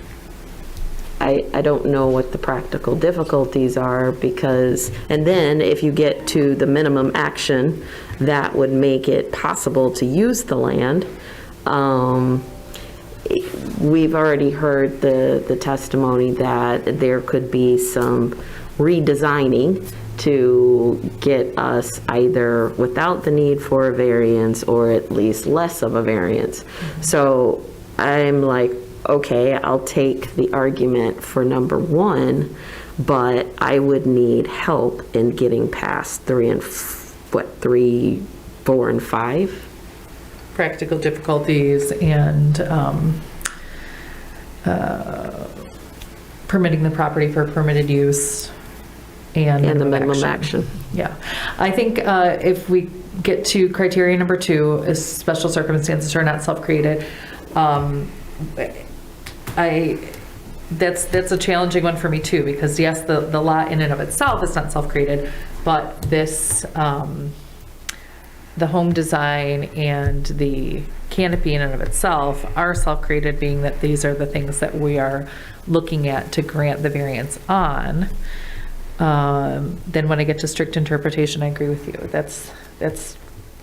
I don't know what the practical difficulties are, because, and then if you get to the minimum action that would make it possible to use the land, we've already heard the testimony that there could be some redesigning to get us either without the need for a variance or at least less of a variance. So I'm like, okay, I'll take the argument for number 1, but I would need help in getting past 3, 4, and 5. Practical difficulties and permitting the property for permitted use and the minimum action. Yeah, I think if we get to criteria number 2, is special circumstances are not self-created. That's a challenging one for me too, because yes, the lot in and of itself is not self-created, but this the home design and the canopy in and of itself are self-created, being that these are the things that we are looking at to grant the variance on. Then when I get to strict interpretation, I agree with you. That's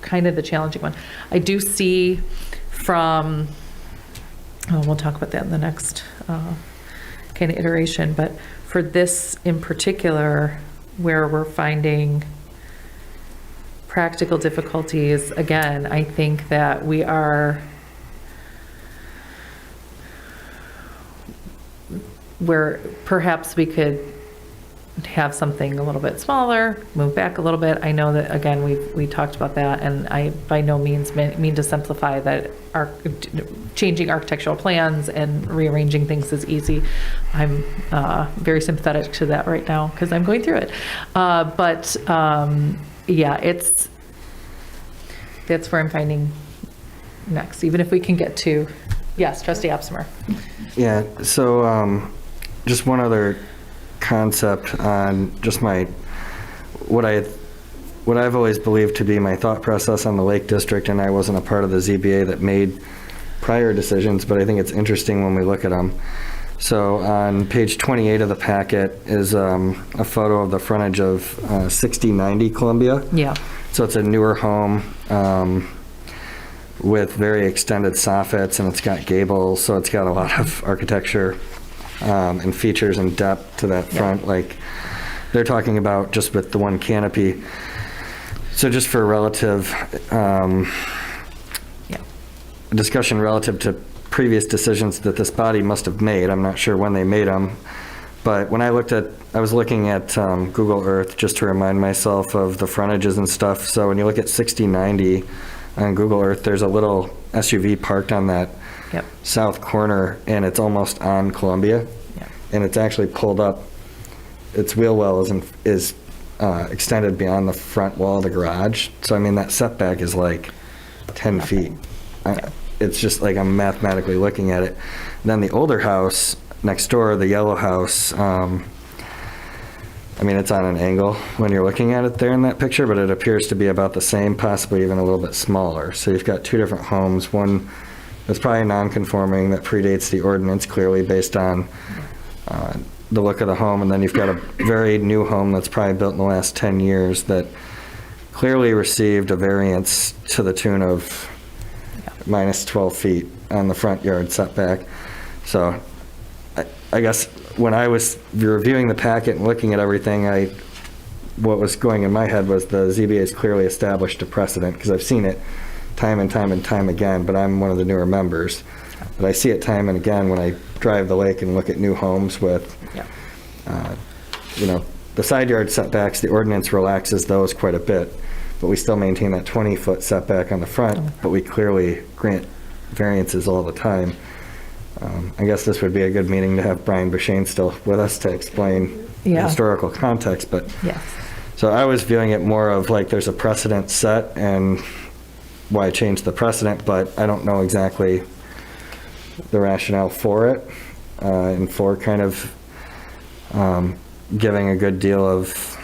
kind of the challenging one. I do see from, we'll talk about that in the next kind of iteration, but for this in particular, where we're finding practical difficulties, again, I think that where perhaps we could have something a little bit smaller, move back a little bit. I know that, again, we talked about that, and I by no means mean to simplify that changing architectural plans and rearranging things is easy. I'm very sympathetic to that right now because I'm going through it. Yeah, that's where I'm finding next, even if we can get to, yes, Trustee Opsimer. Yeah, so just one other concept on just what I've always believed to be my thought process on the Lake District, and I wasn't a part of the ZBA that made prior decisions, but I think it's interesting when we look at them. So on page 28 of the packet is a photo of the frontage of 6090 Columbia. Yeah. So it's a newer home with very extended soffits, and it's got gables, so it's got a lot of architecture and features and depth to that front. Like they're talking about just with the one canopy. So just for relative discussion relative to previous decisions that this body must have made, I'm not sure when they made them, but when I was looking at Google Earth just to remind myself of the frontages and stuff. So when you look at 6090 on Google Earth, there's a little SUV parked on that south corner, and it's almost on Columbia, and it's actually pulled up. Its wheel well is extended beyond the front wall of the garage. So I mean that setback is like 10 feet. It's just like I'm mathematically looking at it. And then the older house next door, the yellow house, I mean it's on an angle when you're looking at it there in that picture, but it appears to be about the same, possibly even a little bit smaller. So you've got two different homes, one that's probably non-conforming that predates the ordinance clearly based on the look of the home, and then you've got a very new home that's probably built in the last 10 years that clearly received a variance to the tune of minus 12 feet on the front yard setback. So I guess when I was reviewing the packet and looking at everything, what was going in my head was the ZBA has clearly established a precedent, because I've seen it time and time and time again, but I'm one of the newer members. But I see it time and again when I drive the lake and look at new homes with, the side yard setbacks. The ordinance relaxes those quite a bit, but we still maintain that 20-foot setback on the front, but we clearly grant variances all the time. I guess this would be a good meeting to have Brian Bashane still with us to explain the historical context, but so I was viewing it more of like there's a precedent set and why change the precedent, but I don't know exactly the rationale for it, and for kind of giving a good deal of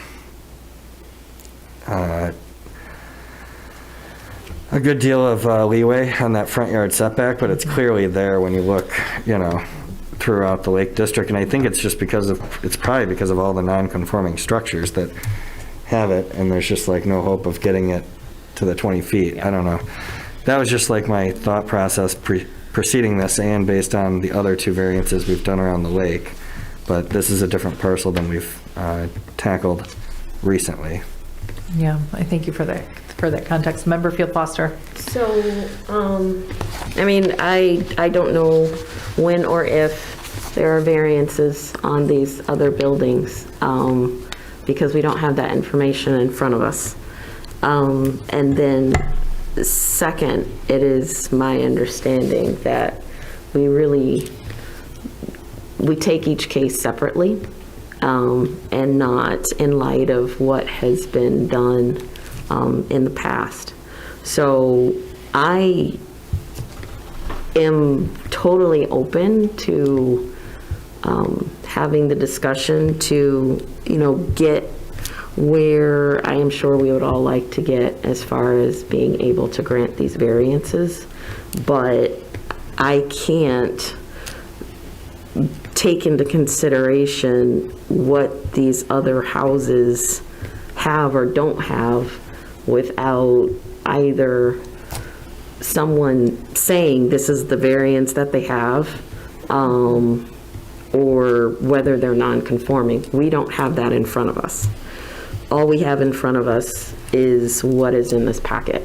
leeway on that front yard setback, but it's clearly there when you look, throughout the Lake District. And I think it's just it's probably because of all the non-conforming structures that have it, and there's just like no hope of getting it to the 20 feet. I don't know. That was just like my thought process preceding this, and based on the other two variances we've done around the lake. But this is a different parcel than we've tackled recently. Yeah, I thank you for that context. Member Field Foster. So, I don't know when or if there are variances on these other buildings, because we don't have that information in front of us. And then second, it is my understanding that we take each case separately, and not in light of what has been done in the past. So I am totally open to having the discussion to, get where I am sure we would all like to get as far as being able to grant these variances, but I can't take into consideration what these other houses have or don't have without either someone saying this is the variance that they have, or whether they're non-conforming. We don't have that in front of us. All we have in front of us is what is in this packet.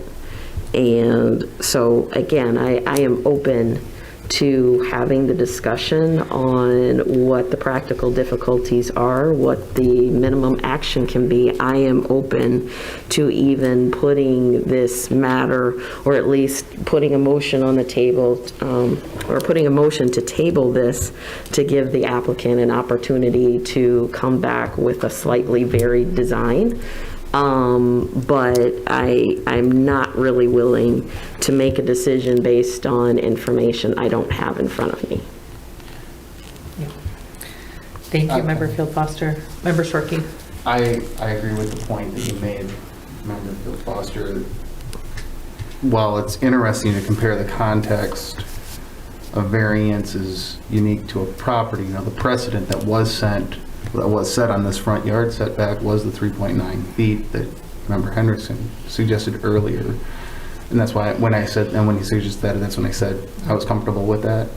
And so, again, I am open to having the discussion on what the practical difficulties are, what the minimum action can be. I am open to even putting this matter, or at least putting a motion on the table, or putting a motion to table this to give the applicant an opportunity to come back with a slightly varied design. But I'm not really willing to make a decision based on information I don't have in front of me. Thank you, Member Field Foster. Member Shorkey. I agree with the point that you made, Member Field Foster. While it's interesting to compare the context of variances unique to a property, you know, the precedent that was set on this front yard setback was the 3.9 feet that Member Hendrickson suggested earlier. And that's why when he suggested that, that's when I said I was comfortable with that.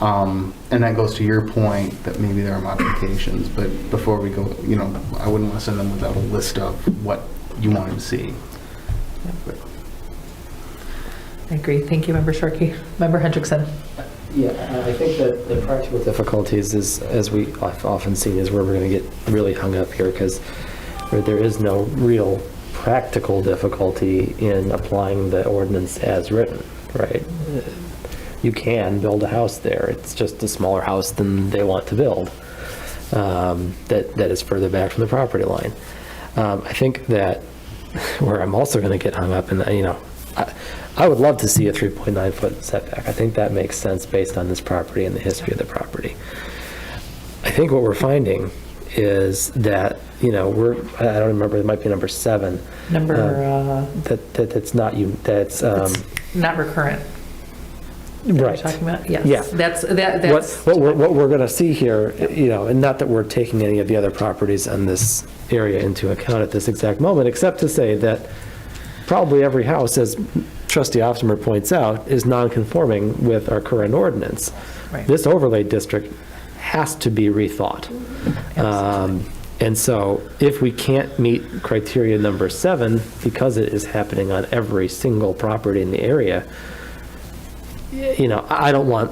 And that goes to your point that maybe there are modifications, but before we go, you know, I wouldn't want to send them without a list of what you wanted to see. I agree. Thank you, Member Shorkey. Member Hendrickson. Yeah, I think that the practical difficulties is, as I've often seen, is where we're going to get really hung up here, because there is no real practical difficulty in applying the ordinance as written, right? You can build a house there. It's just a smaller house than they want to build, that is further back from the property line. I think that where I'm also going to get hung up, and you know, I would love to see a 3.9 foot setback. I think that makes sense based on this property and the history of the property. I think what we're finding is that, you know, I don't remember, it might be number 7. That's not you. That's not recurrent. Right. Talking about, yes. Yeah. That's what we're going to see here, you know, and not that we're taking any of the other properties on this area into account at this exact moment, except to say that probably every house, as Trustee Offimer points out, is non-conforming with our current ordinance. Right. This overlay district has to be rethought. And so if we can't meet criteria number 7, because it is happening on every single property in the area, you know, I don't want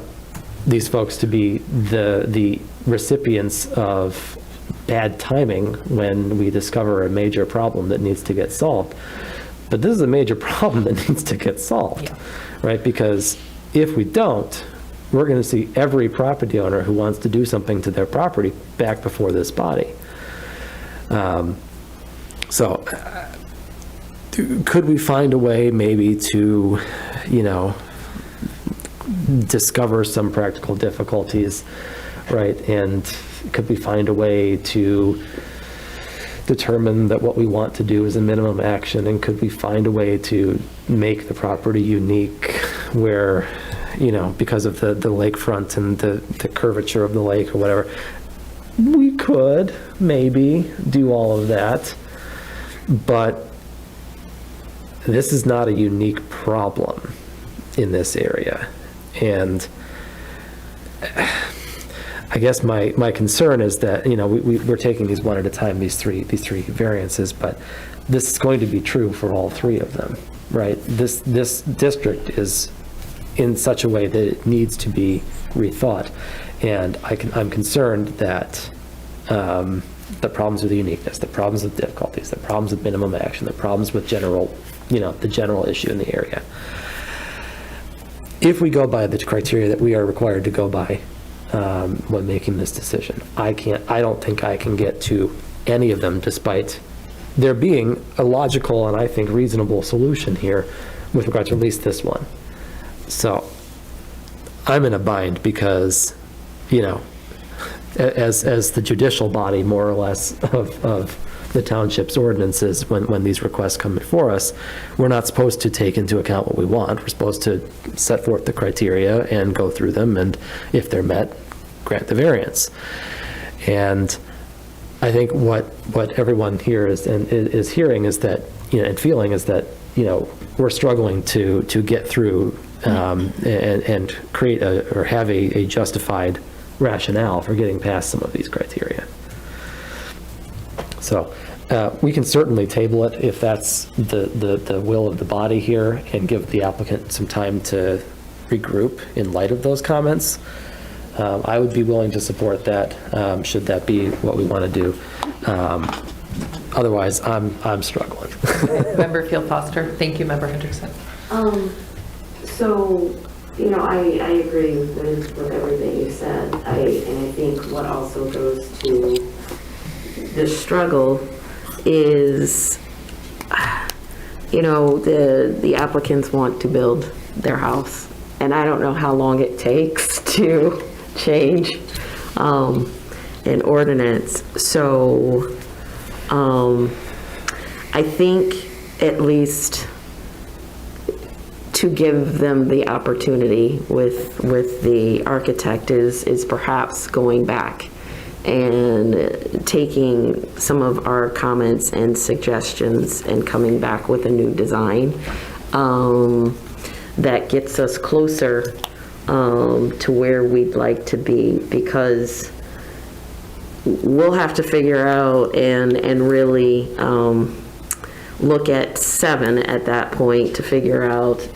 these folks to be the recipients of bad timing when we discover a major problem that needs to get solved. But this is a major problem that needs to get solved, right? Because if we don't, we're going to see every property owner who wants to do something to their property back before this body. So could we find a way maybe to, you know, discover some practical difficulties, right? And could we find a way to determine that what we want to do is a minimum action, and could we find a way to make the property unique where, you know, because of the lakefront and the curvature of the lake or whatever, we could maybe do all of that, but this is not a unique problem in this area. And I guess my concern is that, you know, we're taking these one at a time, these three variances, but this is going to be true for all 3 of them, right? This district is in such a way that it needs to be rethought, and I'm concerned that the problems with the uniqueness, the problems with difficulties, the problems with minimum action, the problems with general, you know, the general issue in the area. If we go by the criteria that we are required to go by when making this decision, I don't think I can get to any of them, despite there being a logical and I think reasonable solution here with regard to at least this one. So I'm in a bind because, you know, as the judicial body, more or less, of the township's ordinances, when these requests come before us, we're not supposed to take into account what we want. We're supposed to set forth the criteria and go through them, and if they're met, grant the variance. And I think what everyone here is hearing is that, you know, and feeling is that, you know, we're struggling to get through and create or have a justified rationale for getting past some of these criteria. So We can certainly table it if that's the will of the body here, and give the applicant some time to regroup in light of those comments. I would be willing to support that, should that be what we want to do. Otherwise, I'm struggling. Member Field Foster. Thank you, Member Hendrickson. So, I agree with everything you said. And I think what also goes to the struggle is, the applicants want to build their house. And I don't know how long it takes to change an ordinance. So I think at least to give them the opportunity with the architect is perhaps going back and taking some of our comments and suggestions and coming back with a new design that gets us closer to where we'd like to be, because we'll have to figure out and really look at 7 at that point to figure out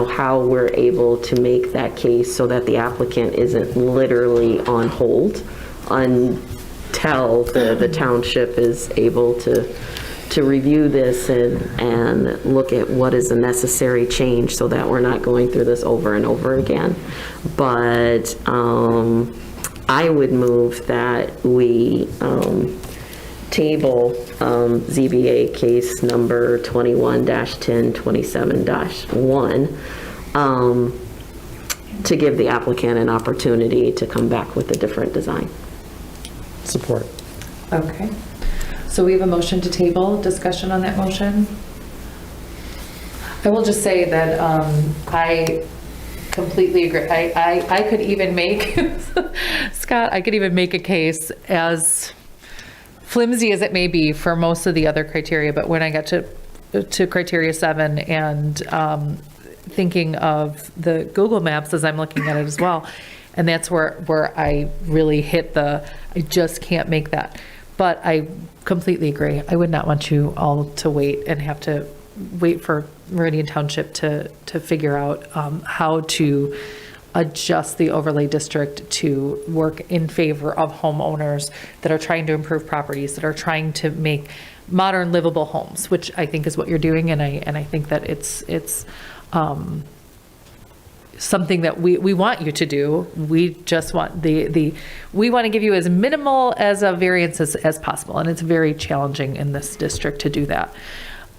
how we're able to make that case so that the applicant isn't literally on hold until the township is able to review this and look at what is a necessary change so that we're not going through this over and over again. But I would move that we table ZBA case number 21-1027-1 to give the applicant an opportunity to come back with a different design. Support. Okay. So we have a motion to table. Discussion on that motion? I will just say that I completely agree. I could even make, Scott, I could even make a case, as flimsy as it may be, for most of the other criteria, but when I got to criteria 7 and thinking of the Google Maps as I'm looking at it as well, and that's where I really hit I just can't make that. But I completely agree. I would not want you all to wait and have to wait for Meridian Township to figure out how to adjust the overlay district to work in favor of homeowners that are trying to improve properties, that are trying to make modern livable homes, which I think is what you're doing. And I think that it's something that we want you to do. We just want we want to give you as minimal as a variance as possible. And it's very challenging in this district to do that.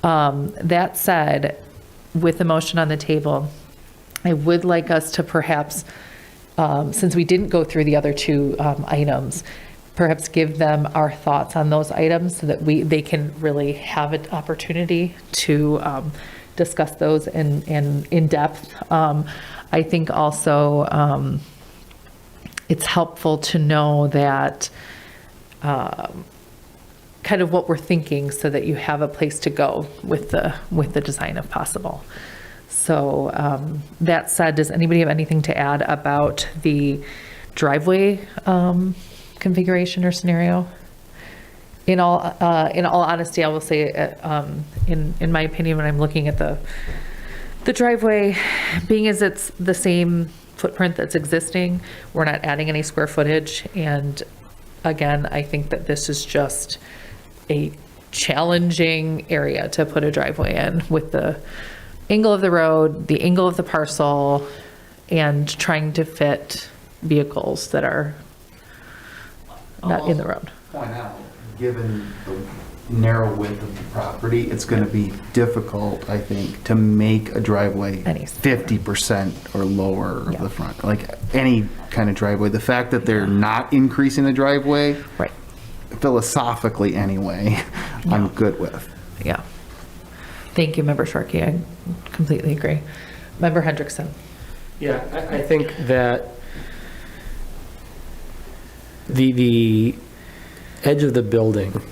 That said, with the motion on the table, I would like us to perhaps, since we didn't go through the other 2 items, perhaps give them our thoughts on those items so that they can really have an opportunity to discuss those in depth. I think also it's helpful to know that kind of what we're thinking so that you have a place to go with the design if possible. So that said, does anybody have anything to add about the driveway configuration or scenario? In all honesty, I will say, in my opinion, when I'm looking at the driveway, being as it's the same footprint that's existing, we're not adding any square footage. And again, I think that this is just a challenging area to put a driveway in, with the angle of the road, the angle of the parcel, and trying to fit vehicles that are not in the road. Point out, given the narrow width of the property, it's going to be difficult, I think, to make a driveway 50% or lower of the front. Like any kind of driveway. The fact that they're not increasing the driveway, Right. philosophically anyway, I'm good with. Yeah. Thank you, Member Sharkey. I completely agree. Member Hendrickson. Yeah, I think that the edge of the building,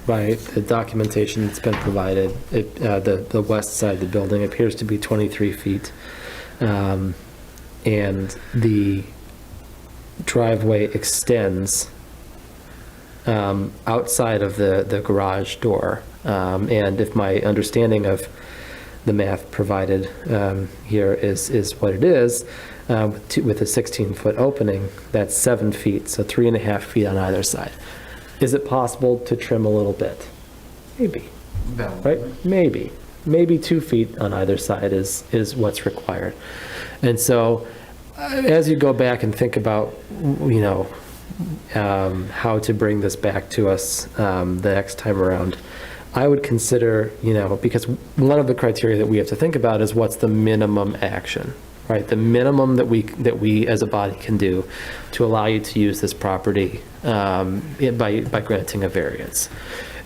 by the documentation that's been provided, the west side of the building appears to be 23 feet. And the driveway extends outside of the garage door. And if my understanding of the math provided here is what it is, with a 16-foot opening, that's 7 feet, so 3.5 feet on either side. Is it possible to trim a little bit? Maybe, right? Maybe. Maybe 2 feet on either side is what's required. And so as you go back and think about, how to bring this back to us the next time around, I would consider, because one of the criteria that we have to think about is what's the minimum action, right? The minimum that we as a body can do to allow you to use this property by granting a variance.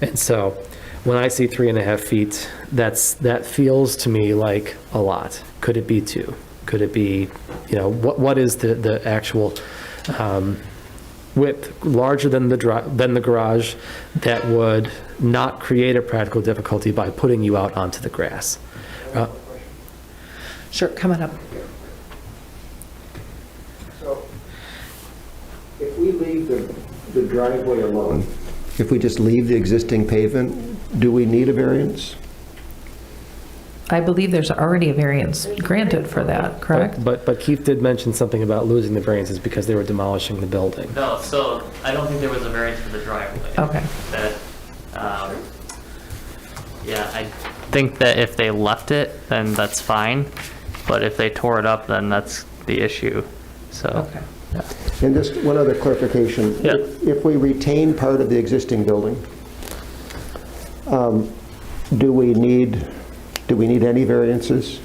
And so when I see 3.5 feet, that feels to me like a lot. Could it be 2? Could it be, what is the actual width larger than the garage that would not create a practical difficulty by putting you out onto the grass? Sure, coming up. So if we leave the driveway alone, if we just leave the existing pavement, do we need a variance? I believe there's already a variance granted for that, correct? But Keith did mention something about losing the variances because they were demolishing the building. No, so I don't think there was a variance for the driveway. Okay. Yeah, I think that if they left it, then that's fine. But if they tore it up, then that's the issue, so. Okay. And just one other clarification. Yeah. If we retain part of the existing building, do we need any variances?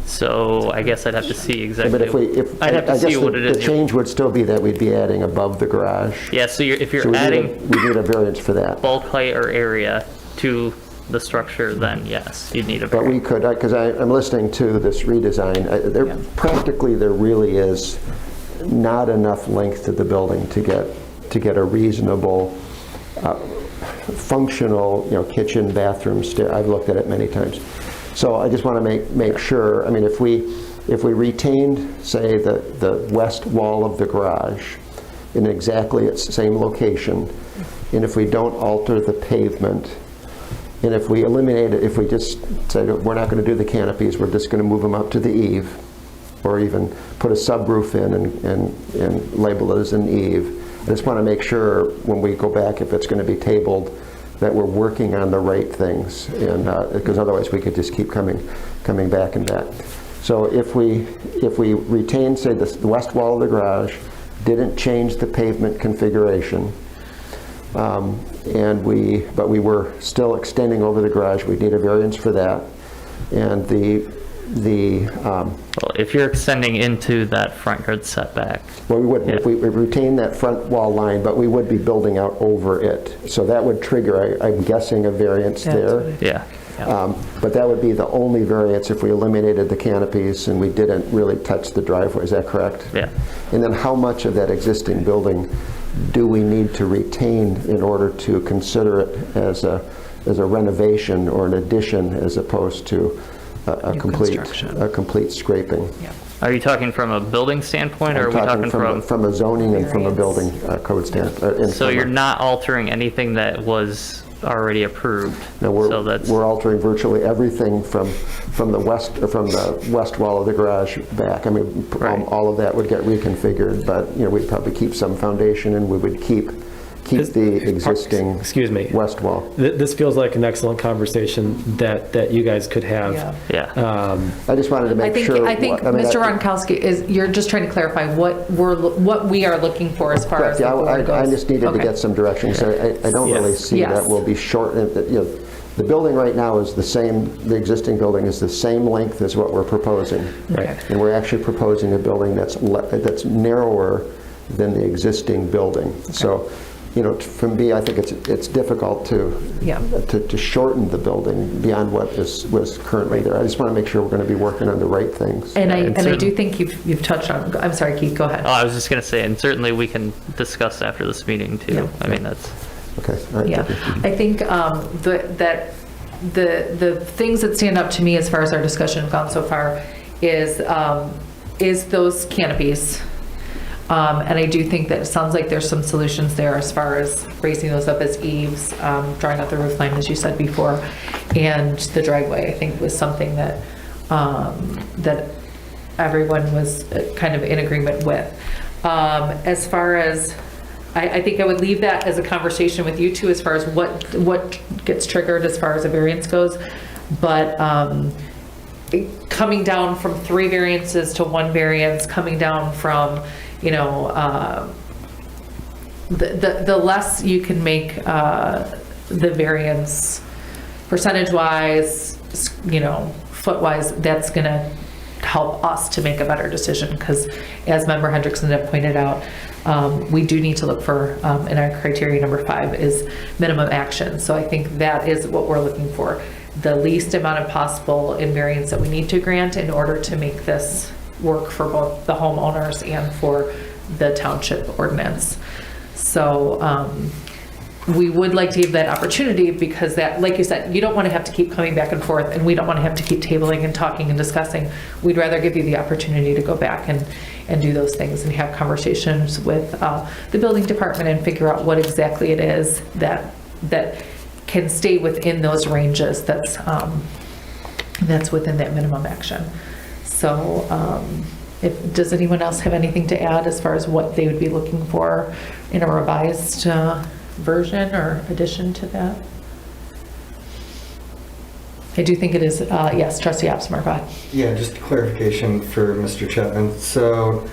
So I guess I'd have to see exactly. But I'd have to see what it is. The change would still be that we'd be adding above the garage. Yeah, so if you're So adding we need a variance for that. bulk height or area to the structure, then yes, you'd need a But we variance. could, because I'm listening to this redesign, practically there really is not enough length to the building to get a reasonable, functional, kitchen, bathroom, stair. I've looked at it many times. So I just want to make sure, if we retained, say, the west wall of the garage in exactly its same location, and if we don't alter the pavement, and if we eliminate it, if we just say we're not going to do the canopies, we're just going to move them up to the eave, or even put a subroof in and label it as an eave. I just want to make sure when we go back, if it's going to be tabled, that we're working on the right things, and because otherwise we could just keep coming back and back. So if we retain, say, the west wall of the garage, didn't change the pavement configuration, but we were still extending over the garage, we'd need a variance for that. And Well, if you're extending into that front yard setback, well, we wouldn't. If we retain that front wall line, but we would be building out over it. So that would trigger, I'm guessing, a variance there. yeah. But that would be the only variance if we eliminated the canopies and we didn't really touch the driveway. Is that correct? Yeah. And then how much of that existing building do we need to retain in order to consider it as a renovation or an addition as opposed to a complete scraping? Yeah. Are you talking from a building standpoint, or are we talking from a zoning and from a building code standpoint? So you're not altering anything that was already approved? No, we're altering virtually everything from the west wall of the garage back. Right. All of that would get reconfigured, but we'd probably keep some foundation, and we would keep the existing Excuse me. west wall. This feels like an excellent conversation that you guys could have. Yeah. I just wanted to make sure. I think Mr. Ronkowski you're just trying to clarify what we are looking for as far as the board goes. I just needed to get some direction. So I don't really see Yes. that we'll be short. The building right now is the same. The existing building is the same length as what we're proposing, Right. and we're actually proposing a building that's narrower than the existing building. So. For me, I think it's difficult to shorten the building beyond what was currently there. I just want to make sure we're going to be working on the right things. And I do think you've touched on. I'm sorry, Keith. Go ahead. Oh, I was just going to say, and certainly we can discuss after this meeting too. Yeah. That's Okay. All right. Yeah, I think that the things that stand up to me as far as our discussion gone so far is those canopies. And I do think that it sounds like there's some solutions there as far as raising those up as eaves, drawing out the roof line, as you said before, and the driveway, I think, was something that, that everyone was kind of in agreement with. As far as, I think I would leave that as a conversation with you two as far as what gets triggered as far as a variance goes. But coming down from 3 variances to 1 variance, coming down from, you know, the less you can make the variance percentage-wise, you know, foot-wise, that's gonna help us to make a better decision, because as Member Hendrickson had pointed out, we do need to look for, in our criteria number 5 is minimum action. So I think that is what we're looking for. The least amount of possible invariance that we need to grant in order to make this work for both the homeowners and for the township ordinance. So we would like to give that opportunity, because that, like you said, you don't want to have to keep coming back and forth, and we don't want to have to keep tabling and talking and discussing. We'd rather give you the opportunity to go back and do those things and have conversations with the building department and figure out what exactly it is that can stay within those ranges that's within that minimum action. So does anyone else have anything to add as far as what they would be looking for in a revised version or addition to that? I do think it is, yes, Trustee Opsmer, go ahead. Yeah, just a clarification for Mr. Chapman. So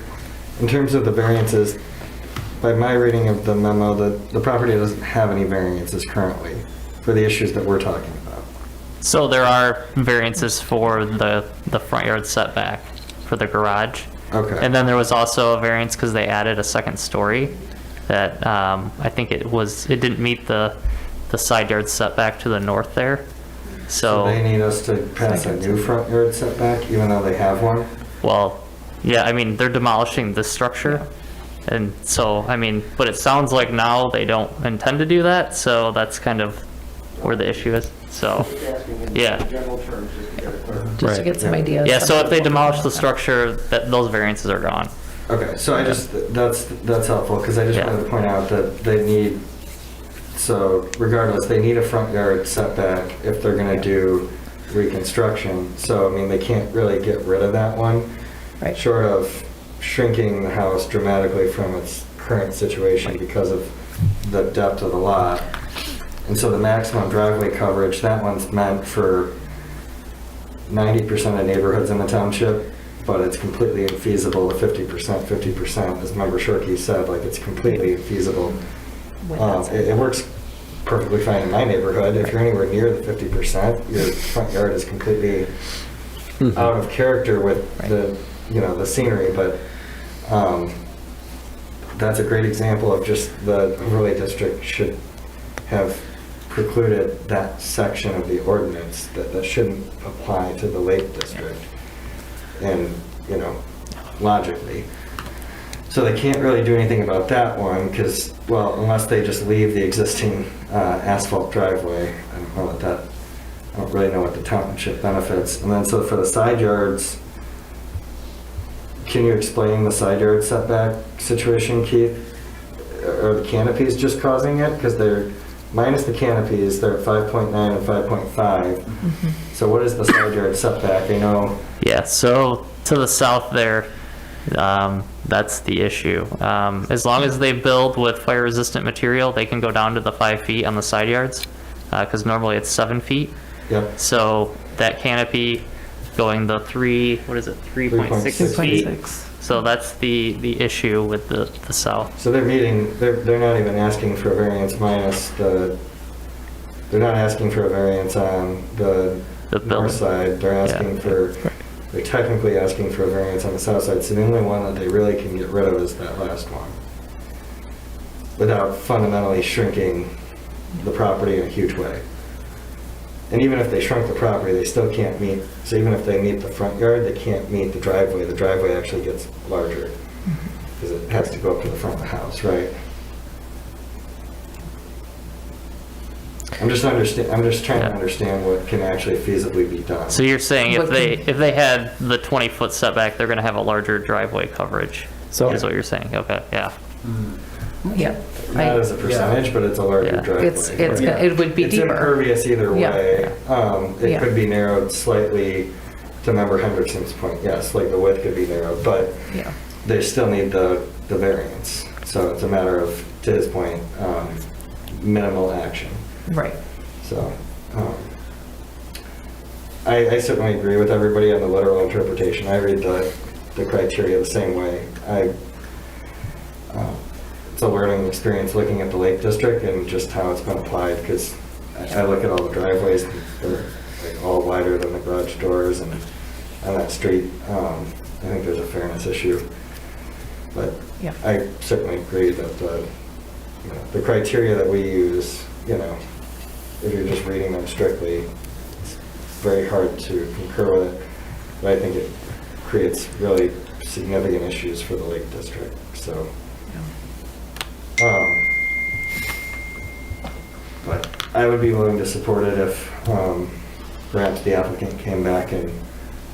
in terms of the variances, by my reading of the memo, the property doesn't have any variances currently for the issues that we're talking about. So there are variances for the front yard setback for the garage. Okay. And then there was also a variance because they added a second story that I think it didn't meet the side yard setback to the north there. So they need us to pass a new front yard setback even though they have one? Well, yeah, I mean, they're demolishing this structure. And so, I mean, but it sounds like now they don't intend to do that. So that's kind of where the issue is. So, yeah. Just to get some ideas. Yeah, so if they demolish the structure, those variances are gone. Okay, so that's helpful, because I just wanted to point out that they need, so regardless, they need a front yard setback if they're gonna do reconstruction. So, I mean, they can't really get rid of that one. Right. Short of shrinking the house dramatically from its current situation because of the depth of the lot. And so the maximum driveway coverage, that one's meant for 90% of neighborhoods in the township, but it's completely infeasible to 50%, as Member Shorkey said, like it's completely infeasible. It works perfectly fine in my neighborhood. If you're anywhere near the 50%, your front yard is completely out of character with the scenery, but that's a great example of just the overlay district should have precluded that section of the ordinance that shouldn't apply to the Lake District, and logically. So they can't really do anything about that one because, well, unless they just leave the existing asphalt driveway. I don't really know what the township benefits. And then so for the side yards, can you explain the side yard setback situation, Keith? Are the canopies just causing it? Because they're minus the canopies, they're at 5.9 and 5.5. So what is the side yard setback? I know. Yeah, so to the south there, that's the issue. As long as they build with fire resistant material, they can go down to the 5 feet on the side yards, because normally it's 7 feet. Yep. So that canopy going the 3.6 feet. So that's the issue with the south. So they're not even asking for a variance minus they're not asking for a variance on the north side. They're asking they're technically asking for a variance on the south side. So the only one that they really can get rid of is that last one, without fundamentally shrinking the property in a huge way. And even if they shrunk the property, they still can't meet, so even if they meet the front yard, they can't meet the driveway. The driveway actually gets larger because it has to go up to the front of the house, right? I'm just trying to understand what can actually feasibly be done. So you're saying if they had the 20-foot setback, they're going to have a larger driveway coverage. So is what you're saying. Okay, yeah. Yeah. Not as a percentage, but it's a larger Yeah. driveway. It would be It's deeper. impervious either Yeah. way. It Yeah. could be narrowed slightly, to Member Hendrickson's point, yes, like the width could be narrowed, but Yeah. they still need the variance. So it's a matter of, to his point, minimal action. Right. So, I certainly agree with everybody on the literal interpretation. I read the criteria the same way. It's a learning experience looking at the Lake District and just how it's been applied, because I look at all the driveways, and they're like all wider than the garage doors, and on that street, I think there's a fairness issue. But Yeah. I certainly agree that the criteria that we use, if you're just reading them strictly, it's very hard to concur with it. But I think it creates really significant issues for the Lake District, so. But I would be willing to support it if perhaps the applicant came back and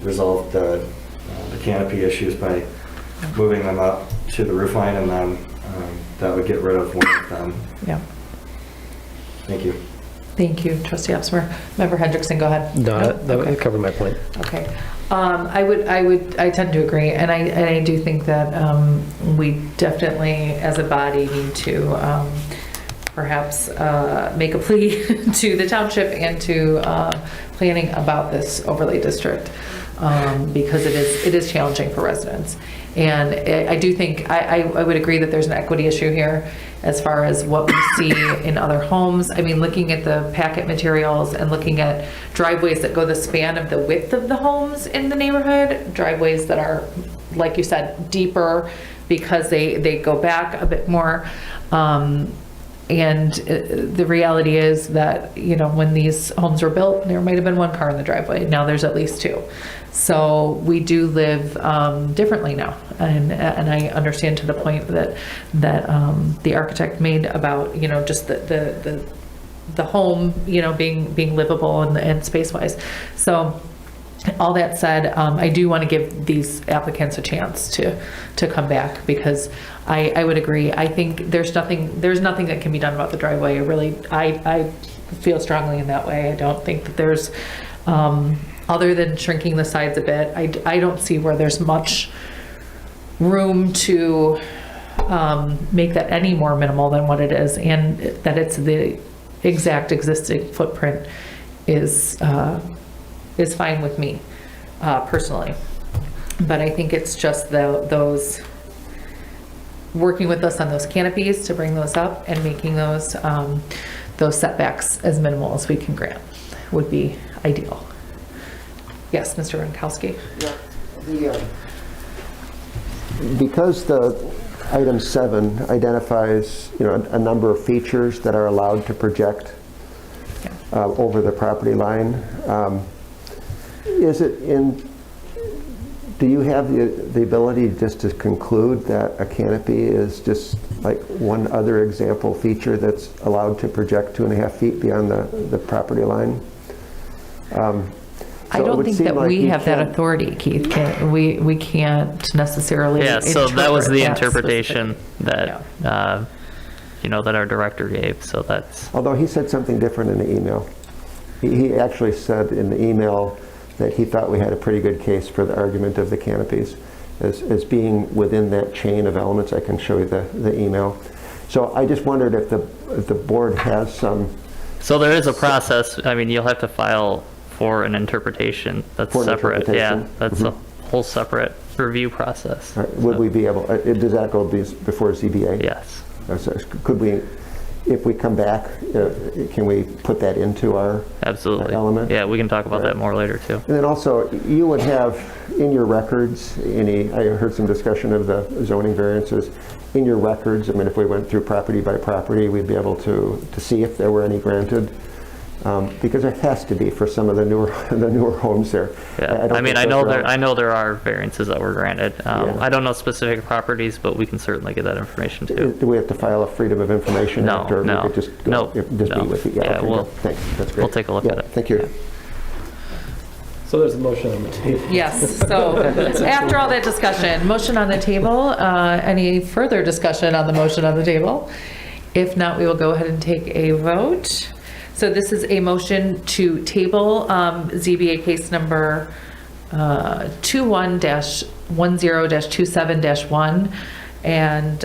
resolved the canopy issues by moving them up to the roof line, and then that would get rid of one of them. Yeah. Thank you. Thank you, Trustee Opsmer. Member Hendrickson, go ahead. no, that Okay. covered my point. Okay. I tend to agree, and I do think that we definitely, as a body, need to perhaps make a plea to the township and to planning about this overlay district, because it is challenging for residents. And I do think, I would agree that there's an equity issue here as far as what we see in other homes. I mean, looking at the packet materials and looking at driveways that go the span of the width of the homes in the neighborhood, driveways that are, like you said, deeper because they go back a bit more. And the reality is that, when these homes were built, there might have been one car in the driveway. Now there's at least two. So we do live differently now. And I understand to the point that the architect made about, just the home, being livable and space-wise. So all that said, I do want to give these applicants a chance to come back, because I would agree. I think there's nothing that can be done about the driveway. I feel strongly in that way. I don't think that there's, other than shrinking the sides a bit, I don't see where there's much room to make that any more minimal than what it is, and that it's the exact existing footprint is fine with me, personally. But I think it's just those working with us on those canopies to bring those up and making those setbacks as minimal as we can grant would be ideal. Yes, Mr. Ronkowski? Because the item 7 identifies, a number of features that are allowed to project over the property line, do you have the ability just to conclude that a canopy is just like one other example feature that's allowed to project 2.5 feet beyond the property line? I don't think that we have that authority, Keith. We can't necessarily. Yeah, so that was the interpret that interpretation specific- that, that our director gave, so that's. Although he said something different in the email. He actually said in the email that he thought we had a pretty good case for the argument of the canopies as being within that chain of elements. I can show you the email. So I just wondered if the board has some. So there is a process. I mean, you'll have to file for an interpretation that's For an separate. Yeah, interpretation? that's a whole separate review process. Would So, we be able, does that go before ZBA? Yes. So could we, if we come back, can we put that into our Absolutely. element? Yeah, we can talk about that more later too. And then also, you would have in your records I heard some discussion of the zoning variances. In your records, I mean, if we went through property by property, we'd be able to see if there were any granted. Because there has to be for some of the newer homes there. Yeah, I know there are variances that were granted. Yeah. I don't know specific properties, but we can certainly get that information too. Do we have to file a freedom of information No, after? no. We could just No, be no. with you? Yeah, okay, we'll- good. Thanks. That's great. we'll take a look Yeah, at it. Thank you. Yeah. So there's a motion on the table. Yes, so after all that discussion, motion on the table, any further discussion on the motion on the table? If not, we will go ahead and take a vote. So this is a motion to table ZBA case number 21-10-27-1 and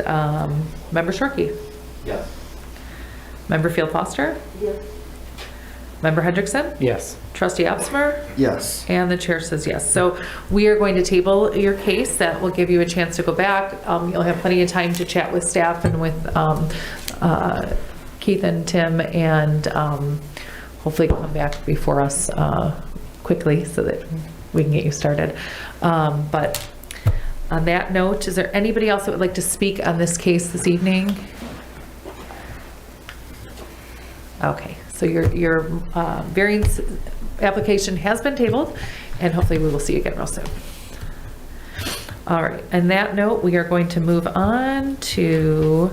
Member Shorkey. Yes. Member Field Foster? Yes. Member Hendrickson? Yes. Trustee Opsmer? Yes. And the chair says yes. So we are going to table your case. That will give you a chance to go back. You'll have plenty of time to chat with staff and with Keith and Tim, and hopefully come back before us quickly so that we can get you started. But on that note, is there anybody else that would like to speak on this case this evening? Okay, so your variance application has been tabled, and hopefully we will see you again real soon. All right, on that note, we are going to move on to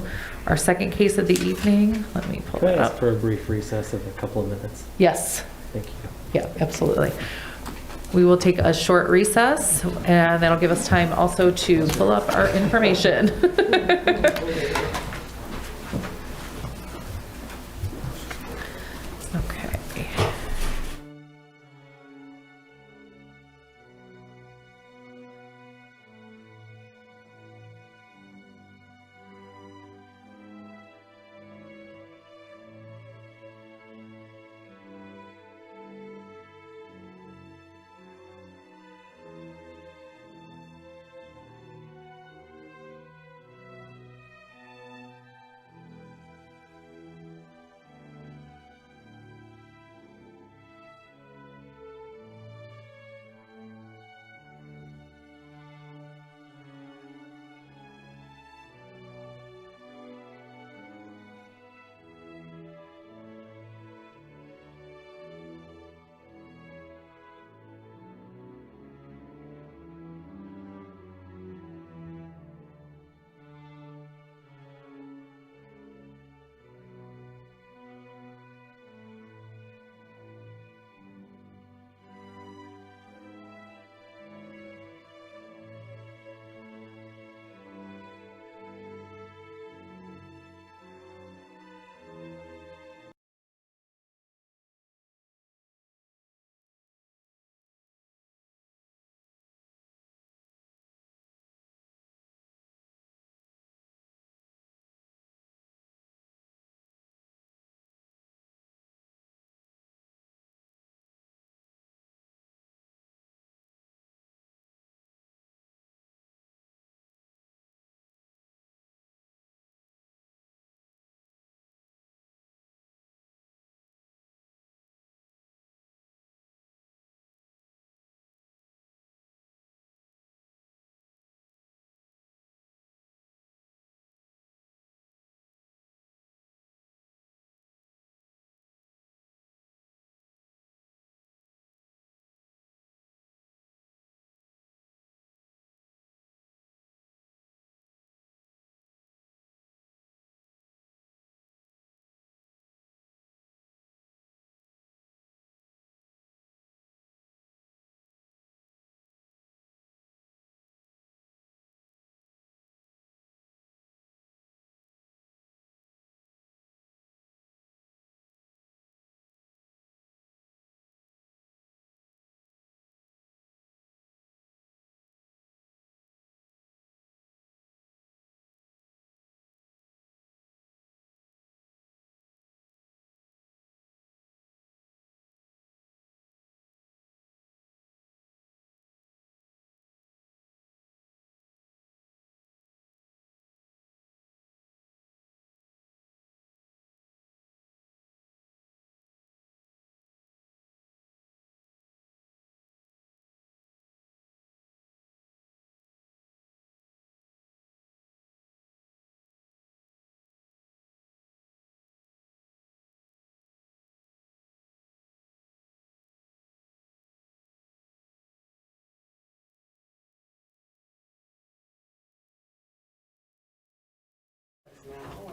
our second case of the evening. Let me pull Can I that ask up. for a brief recess of a couple of minutes? Yes, Thank you. yeah, absolutely. We will take a short recess, and that'll give us time also to pull up our information. Okay.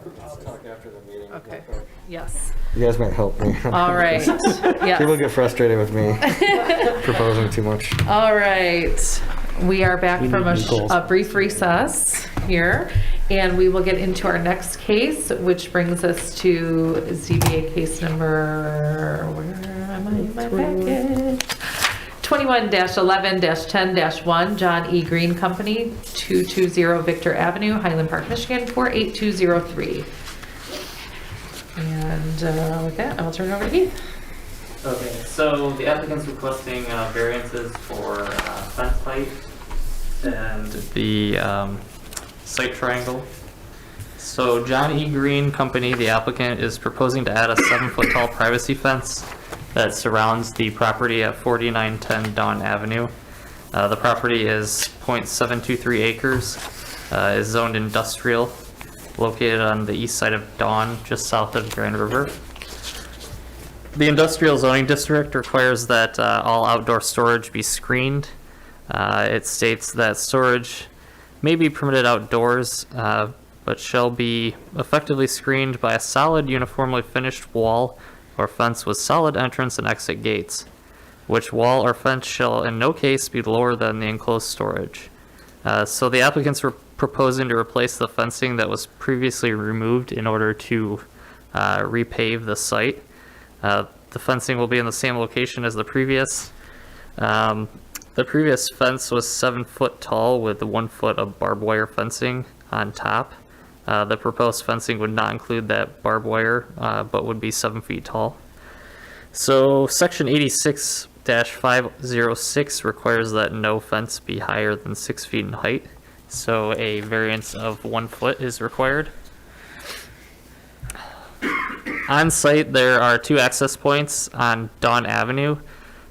Talk after the meeting. Okay, yes. You guys might help me. All right, People yes. get frustrated with me proposing too much. All right, we are back from need new goals. a brief recess here, and we will get into our next case, which brings us to ZBA case number, where am I in my packet? 21-11-10-1, John E. Green Company, 220 Victor Avenue, Highland Park, Michigan, 48203. And with that, I will turn it over to Keith. Okay, so the applicant's requesting variances for fence height and the site triangle. So John E. Green Company, the applicant, is proposing to add a 7-foot tall privacy fence that surrounds the property at 4910 Dawn Avenue. The property is .723 acres, is zoned industrial, located on the east side of Dawn, just south of Grand River. The industrial zoning district requires that all outdoor storage be screened. It states that storage may be permitted outdoors, but shall be effectively screened by a solid, uniformly finished wall or fence with solid entrance and exit gates, which wall or fence shall in no case be lower than the enclosed storage. So the applicants were proposing to replace the fencing that was previously removed in order to repave the site. The fencing will be in the same location as the previous. The previous fence was 7 foot tall with 1 foot of barbed wire fencing on top. The proposed fencing would not include that barbed wire, but would be 7 feet tall. So section 86-506 requires that no fence be higher than 6 feet in height. So a variance of 1 foot is required. On site, there are 2 access points on Dawn Avenue.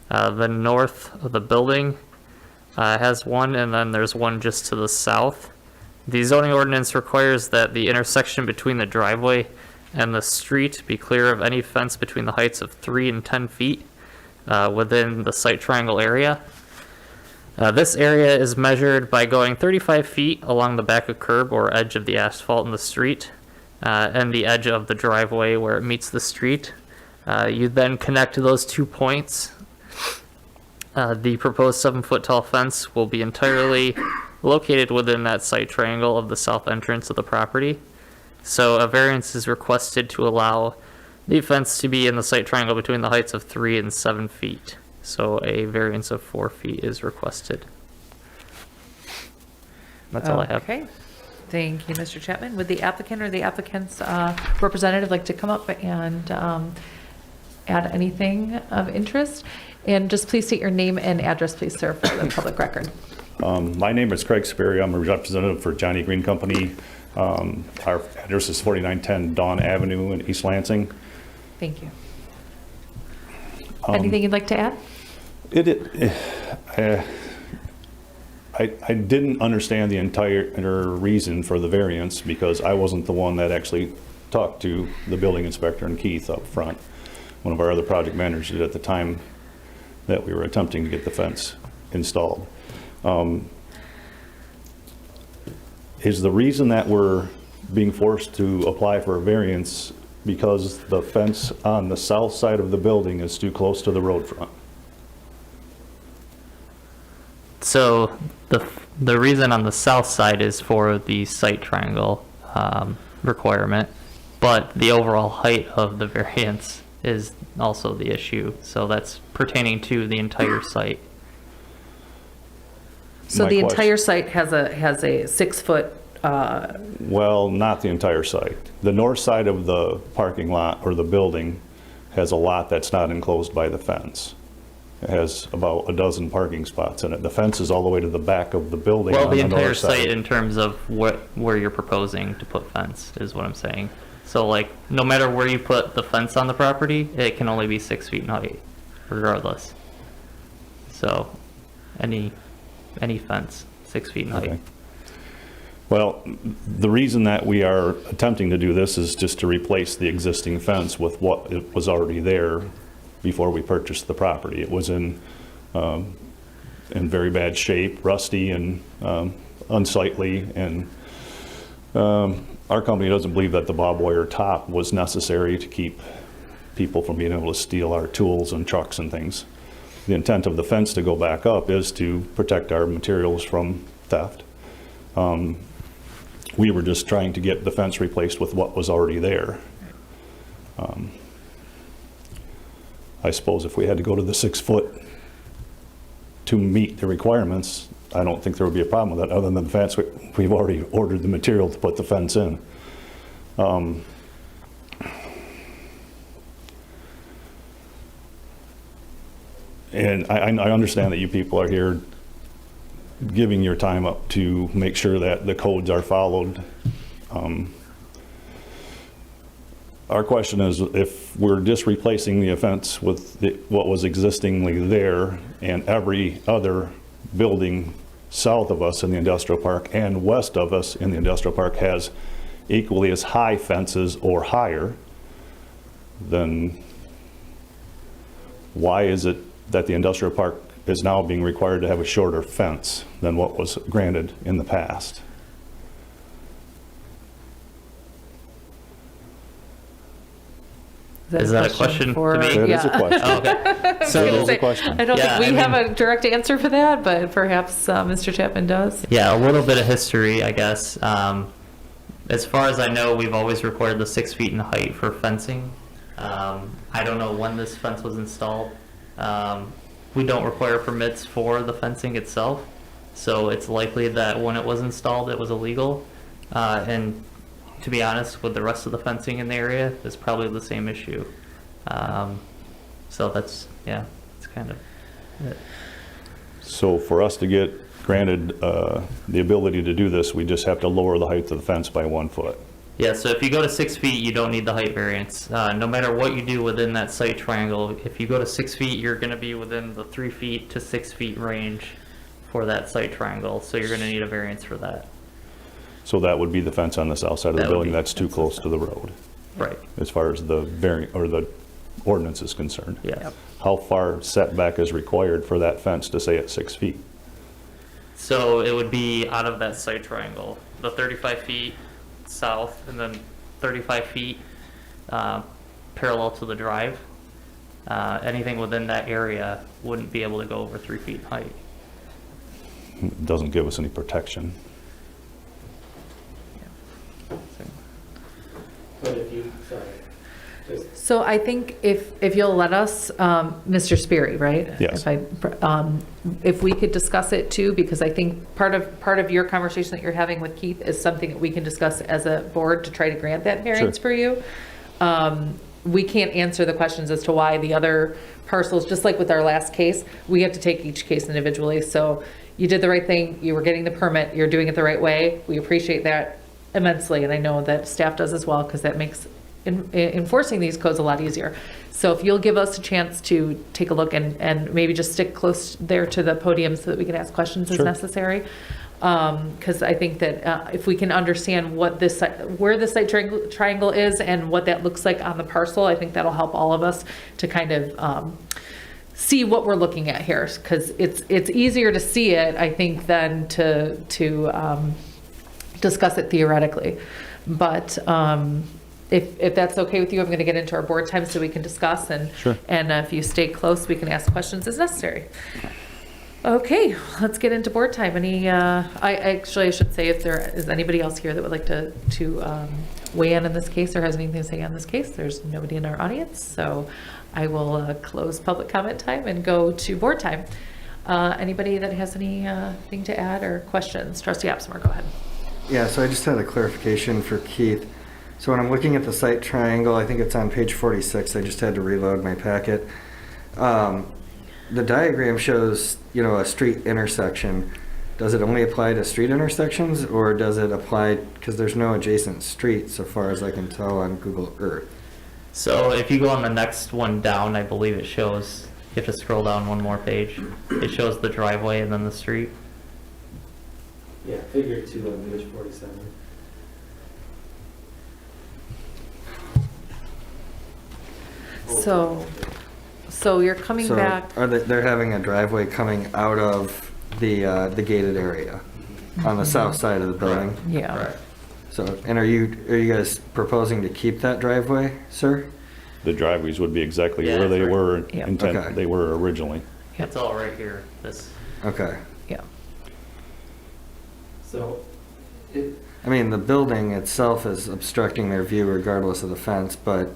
The north of the building has one, and then there's one just to the south. The zoning ordinance requires that the intersection between the driveway and the street be clear of any fence between the heights of 3 and 10 feet within the site triangle area. This area is measured by going 35 feet along the back of curb or edge of the asphalt in the street and the edge of the driveway where it meets the street. You then connect to those 2 points. The proposed 7 foot tall fence will be entirely located within that site triangle of the south entrance of the property. So a variance is requested to allow the fence to be in the site triangle between the heights of 3 and 7 feet. So a variance of 4 feet is requested. That's all I have. Okay, thank you, Mr. Chapman. Would the applicant or the applicant's representative like to come up and add anything of interest? And just please state your name and address, please, sir, for the public record. My name is Craig Sperry. I'm a representative for Johnny Green Company. Our address is 4910 Dawn Avenue in East Lansing. Thank you. Anything you'd like to add? I didn't understand the entire reason for the variance because I wasn't the one that actually talked to the building inspector and Keith up front. One of our other project managers did at the time that we were attempting to get the fence installed. Is the reason that we're being forced to apply for a variance because the fence on the south side of the building is too close to the road front? So the reason on the south side is for the site triangle requirement, but the overall height of the variance is also the issue. So that's pertaining to the entire site. So My the question- entire site has a 6 foot, Well, not the entire site. The north side of the parking lot or the building has a lot that's not enclosed by the fence. It has about a dozen parking spots in it. The fence is all the way to the back of the building Well, on the the entire north side. site in terms of where you're proposing to put fence is what I'm saying. So like, no matter where you put the fence on the property, it can only be 6 feet in height, regardless. So, any fence, 6 feet in height. Okay. Well, the reason that we are attempting to do this is just to replace the existing fence with what it was already there before we purchased the property. It was in very bad shape, rusty and unsightly, and our company doesn't believe that the barbed wire top was necessary to keep people from being able to steal our tools and trucks and things. The intent of the fence to go back up is to protect our materials from theft. We were just trying to get the fence replaced with what was already there. I suppose if we had to go to the 6 foot to meet the requirements, I don't think there would be a problem with that, other than the fence. We've already ordered the material to put the fence in. And I understand that you people are here giving your time up to make sure that the codes are followed. Our question is, if we're just replacing the fence with what was existingly there, and every other building south of us in the industrial park and west of us in the industrial park has equally as high fences or higher, then why is it that the industrial park is now being required to have a shorter fence than what was granted in the past? Is that a question to me? That is a question. Oh, okay. That is a question. I don't Yeah, think we I have mean- a direct answer for that, but perhaps Mr. Chapman does. Yeah, a little bit of history, I guess. As far as I know, we've always required the 6 feet in height for fencing. I don't know when this fence was installed. We don't require permits for the fencing itself, so it's likely that when it was installed, it was illegal. And to be honest, with the rest of the fencing in the area, it's probably the same issue. So that's, yeah, it's kind of it. So for us to get granted the ability to do this, we just have to lower the height of the fence by 1 foot. Yeah, so if you go to 6 feet, you don't need the height variance. No matter what you do within that site triangle, if you go to 6 feet, you're going to be within the 3 feet to 6 feet range for that site triangle. So you're going to need a variance for that. So that would be the fence on the south side of the That would building be- that's too close to the road, Right. as far as the the ordinance is concerned. Yeah. How far setback is required for that fence to say at 6 feet? So it would be out of that site triangle, the 35 feet south and then 35 feet parallel to the drive. Anything within that area wouldn't be able to go over 3 feet in height. It doesn't give us any protection. But if you, sorry, just, So I think if you'll let us, Mr. Sperry, right? Yes. If we could discuss it too, because I think part of your conversation that you're having with Keith is something that we can discuss as a board to try to grant that variance Sure. for you. We can't answer the questions as to why the other parcels, just like with our last case, we have to take each case individually. So you did the right thing, you were getting the permit, you're doing it the right way. We appreciate that immensely, and I know that staff does as well, because that makes enforcing these codes a lot easier. So if you'll give us a chance to take a look and maybe just stick close there to the podium so that we can ask questions as Sure. necessary. Because I think that if we can understand what this, where the site triangle is and what that looks like on the parcel, I think that'll help all of us to kind of see what we're looking at here. Because it's easier to see it, I think, than to discuss it theoretically. But if that's okay with you, I'm going to get into our board time so we can discuss, and Sure. and if you stay close, we can ask questions as necessary. Okay, let's get into board time. I should say, if there is anybody else here that would like to weigh in this case or has anything to say on this case, there's nobody in our audience, so I will close public comment time and go to board time. Anybody that has anything to add or questions? Trustee Absmer, go ahead. Yeah, so I just had a clarification for Keith. So when I'm looking at the site triangle, I think it's on page 46, I just had to reload my packet. The diagram shows, a street intersection. Does it only apply to street intersections, or does it apply, because there's no adjacent street so far as I can tell on Google Earth? So if you go on the next one down, I believe it shows, you have to scroll down one more page. It shows the driveway and then the street. yeah, figure 2 on page 47. So you're coming So back, they're having a driveway coming out of the gated area on the south side of the building? yeah. Correct. So, and are you guys proposing to keep that driveway, sir? The driveways would be exactly Yeah, where they that's right. were Yeah. Okay. they were originally. It's all right here, this. Okay. Yeah. So, I mean, the building itself is obstructing their view regardless of the fence, but,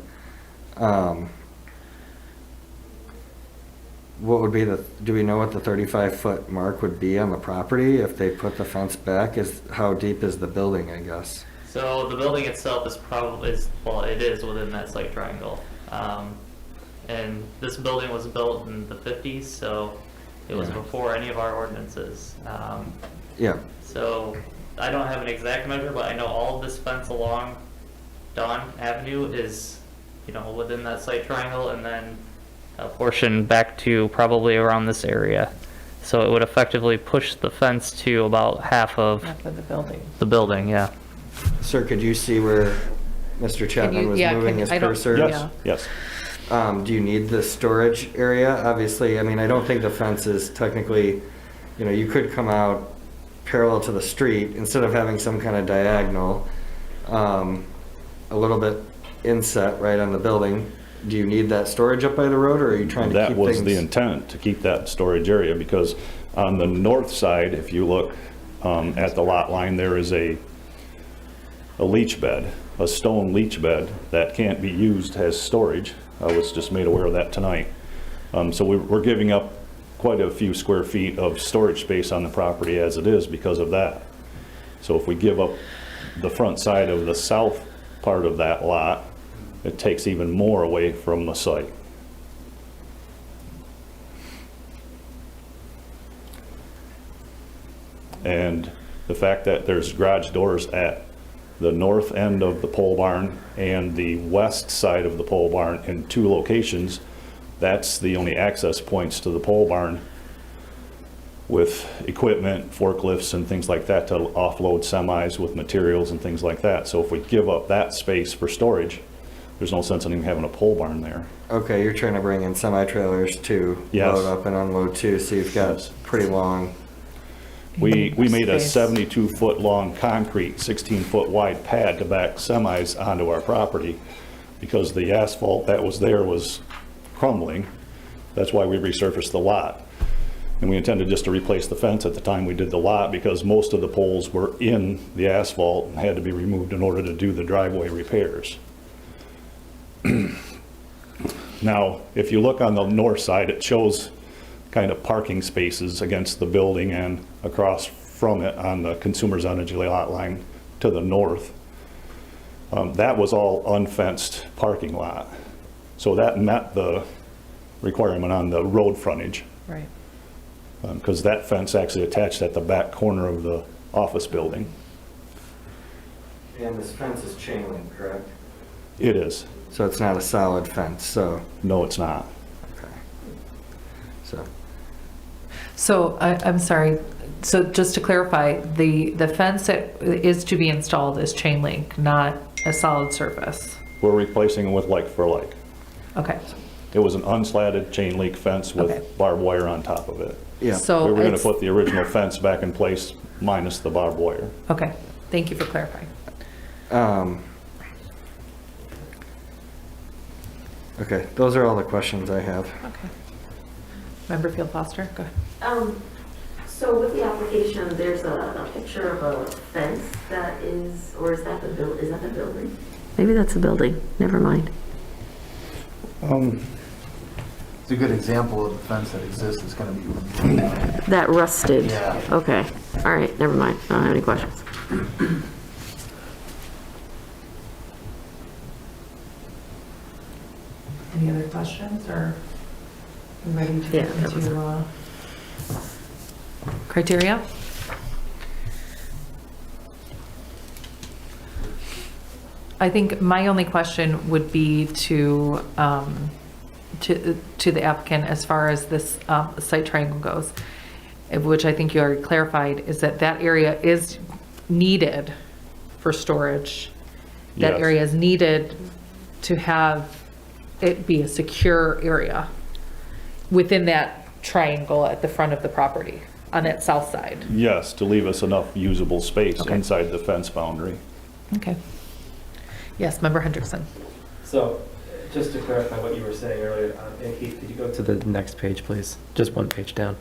what would be do we know what the 35-foot mark would be on the property if they put the fence back? How deep is the building, I guess? So the building itself is well, it is within that site triangle. And this building was built in the 50s, so it was Yeah. before any of our ordinances. Yeah, So I don't have an exact measure, but I know all of this fence along Dawn Avenue is, within that site triangle, and then a portion back to probably around this area. So it would effectively push the fence to about half of After the building. the building, yeah. sir, could you see where Mr. Chapman was moving his I don't- cursor? Yeah. Yes, yes. Do you need the storage area? Obviously, I mean, I don't think the fence is technically, you could come out parallel to the street instead of having some kind of diagonal, a little bit inset right on the building. Do you need that storage up by the road, or are you trying to keep That things? was the intent, to keep that storage area, because on the north side, if you look at the lot line, there is a leach bed, a stone leach bed that can't be used as storage. I was just made aware of that tonight. So we're giving up quite a few square feet of storage space on the property as it is because of that. So if we give up the front side of the south part of that lot, it takes even more away from the site. And the fact that there's garage doors at the north end of the pole barn and the west side of the pole barn in two locations, that's the only access points to the pole barn with equipment, forklifts and things like that to offload semis with materials and things like that. So if we give up that space for storage, there's no sense in even having a pole barn there. Okay, you're trying to bring in semi-trailers to Yes. load up and unload too, so you've got Yes. pretty long. We made a Space. 72-foot long concrete, 16-foot wide pad to back semis onto our property because the asphalt that was there was crumbling. That's why we resurfaced the lot. And we intended just to replace the fence at the time we did the lot because most of the poles were in the asphalt and had to be removed in order to do the driveway repairs. Now, if you look on the north side, it shows kind of parking spaces against the building and across from it on the Consumers Energy lot line to the north. That was all unfenced parking lot. So that met the requirement on the road frontage, Right. because that fence actually attached at the back corner of the office building. And this fence is chain link, correct? It is. So it's not a solid fence, so, No, it's not. okay. So, So I'm sorry, so just to clarify, the fence that is to be installed is chain link, not a solid surface? We're replacing it with like for like. Okay. It was an unslatted chain link fence Okay. with barbed wire on top of it. yeah. So We were gonna it's- put the original fence back in place minus the barbed wire. Okay, thank you for clarifying. Okay, those are all the questions I have. Okay. Member Field Foster, go ahead. So with the application, there's a picture of a fence that is, or is that the building? Maybe that's a building, never mind. It's a good example of the fence that exists. It's going to be. That rusted? Yeah. Okay, all right, never mind, I don't have any questions. Any other questions, or you ready to Yeah, get that was- into criteria? I think my only question would be to the applicant as far as this site triangle goes, which I think you already clarified, is that that area is needed for storage. That Yes. area is needed to have it be a secure area within that triangle at the front of the property, on that south side. Yes, to leave us enough usable space Okay. inside the fence boundary. Okay. Yes, Member Hendrickson. So, just to clarify what you were saying earlier, and Keith, could you go to the next page, please? Just one page down.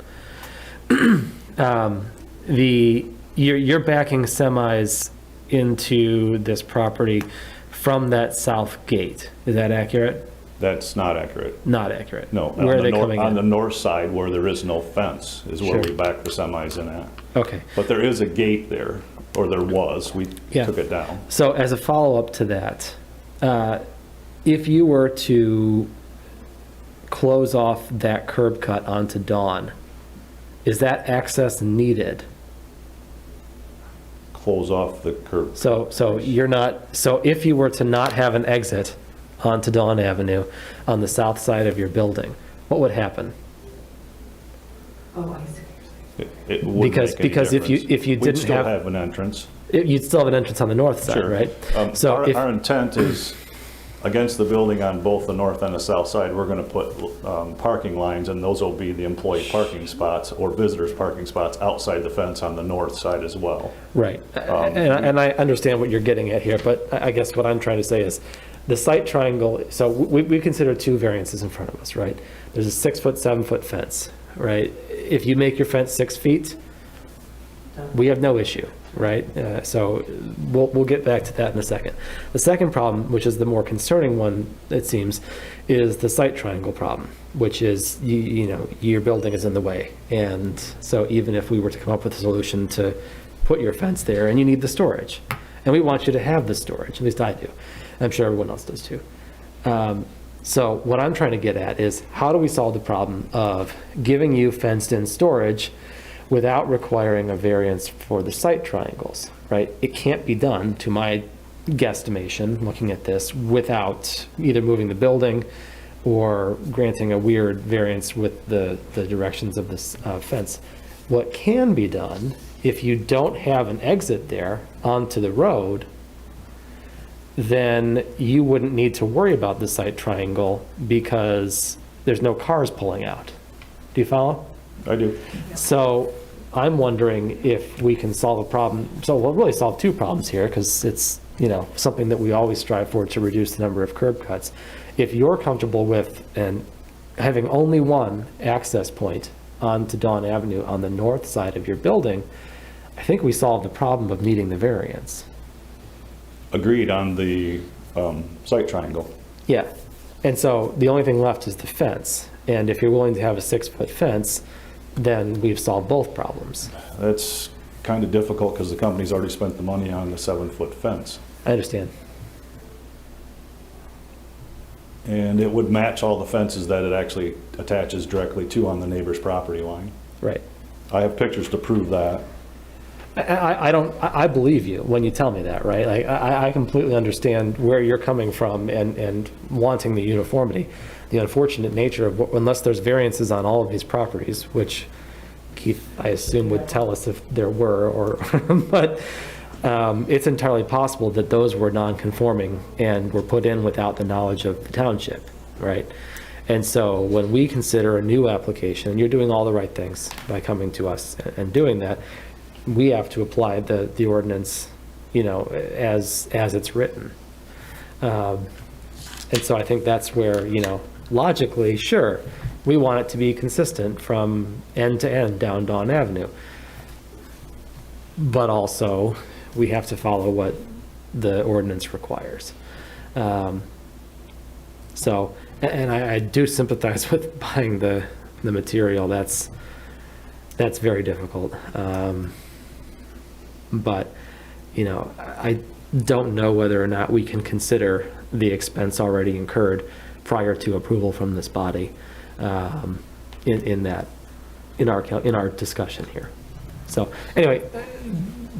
You're backing semis into this property from that south gate. Is that accurate? That's not accurate. Not accurate. No. Where are they coming in? On the north side where there is no fence is where Sure. we back the semis in at. Okay. But there is a gate there, or there was. We Yeah. took it down. So as a follow-up to that, if you were to close off that curb cut onto Dawn, is that access needed? Close off the curb. So you're not, so if you were to not have an exit onto Dawn Avenue on the south side of your building, what would happen? Oh, I see. It wouldn't make any Because if you difference. didn't We'd still have- have an entrance. You'd still have an entrance on the north side, Sure. right? So Our if, our intent is, against the building on both the north and the south side, we're going to put parking lines, and those will be the employee parking spots or visitors parking spots outside the fence on the north side as well. right. And I understand what you're getting at here, but I guess what I'm trying to say is the site triangle, so we consider two variances in front of us, right? There's a 6-foot, 7-foot fence, right? If you make your fence 6 feet, we have no issue, right? So we'll get back to that in a second. The second problem, which is the more concerning one, it seems, is the site triangle problem, which is, you know, your building is in the way. And so even if we were to come up with a solution to put your fence there, and you need the storage, and we want you to have the storage, at least I do. I'm sure everyone else does too. So what I'm trying to get at is, how do we solve the problem of giving you fenced-in storage without requiring a variance for the site triangles, right? It can't be done, to my guesstimation, looking at this, without either moving the building or granting a weird variance with the directions of this fence. What can be done, if you don't have an exit there onto the road, then you wouldn't need to worry about the site triangle because there's no cars pulling out. Do you follow? I do. So I'm wondering if we can solve a problem. So we'll really solve two problems here, because it's, you know, something that we always strive for, to reduce the number of curb cuts. If you're comfortable with and having only one access point onto Dawn Avenue on the north side of your building, I think we solve the problem of needing the variance. Agreed on the site triangle. Yeah. And so the only thing left is the fence. And if you're willing to have a 6-foot fence, then we've solved both problems. That's kind of difficult because the company's already spent the money on the 7-foot fence. I understand. And it would match all the fences that it actually attaches directly to on the neighbor's property line. Right. I have pictures to prove that. I believe you when you tell me that, right? Like, I completely understand where you're coming from and wanting the uniformity. The unfortunate nature of, unless there's variances on all of these properties, which Keith, I assume, would tell us if there were, or, but it's entirely possible that those were non-conforming and were put in without the knowledge of the township, right? And so when we consider a new application, and you're doing all the right things by coming to us and doing that, we have to apply the ordinance, you know, as it's written. And so I think that's where, you know, logically, sure, we want it to be consistent from end to end down Dawn Avenue. But also, we have to follow what the ordinance requires. So, and I do sympathize with buying the material. That's very difficult. But, you know, I don't know whether or not we can consider the expense already incurred prior to approval from this body in our discussion here. So anyway,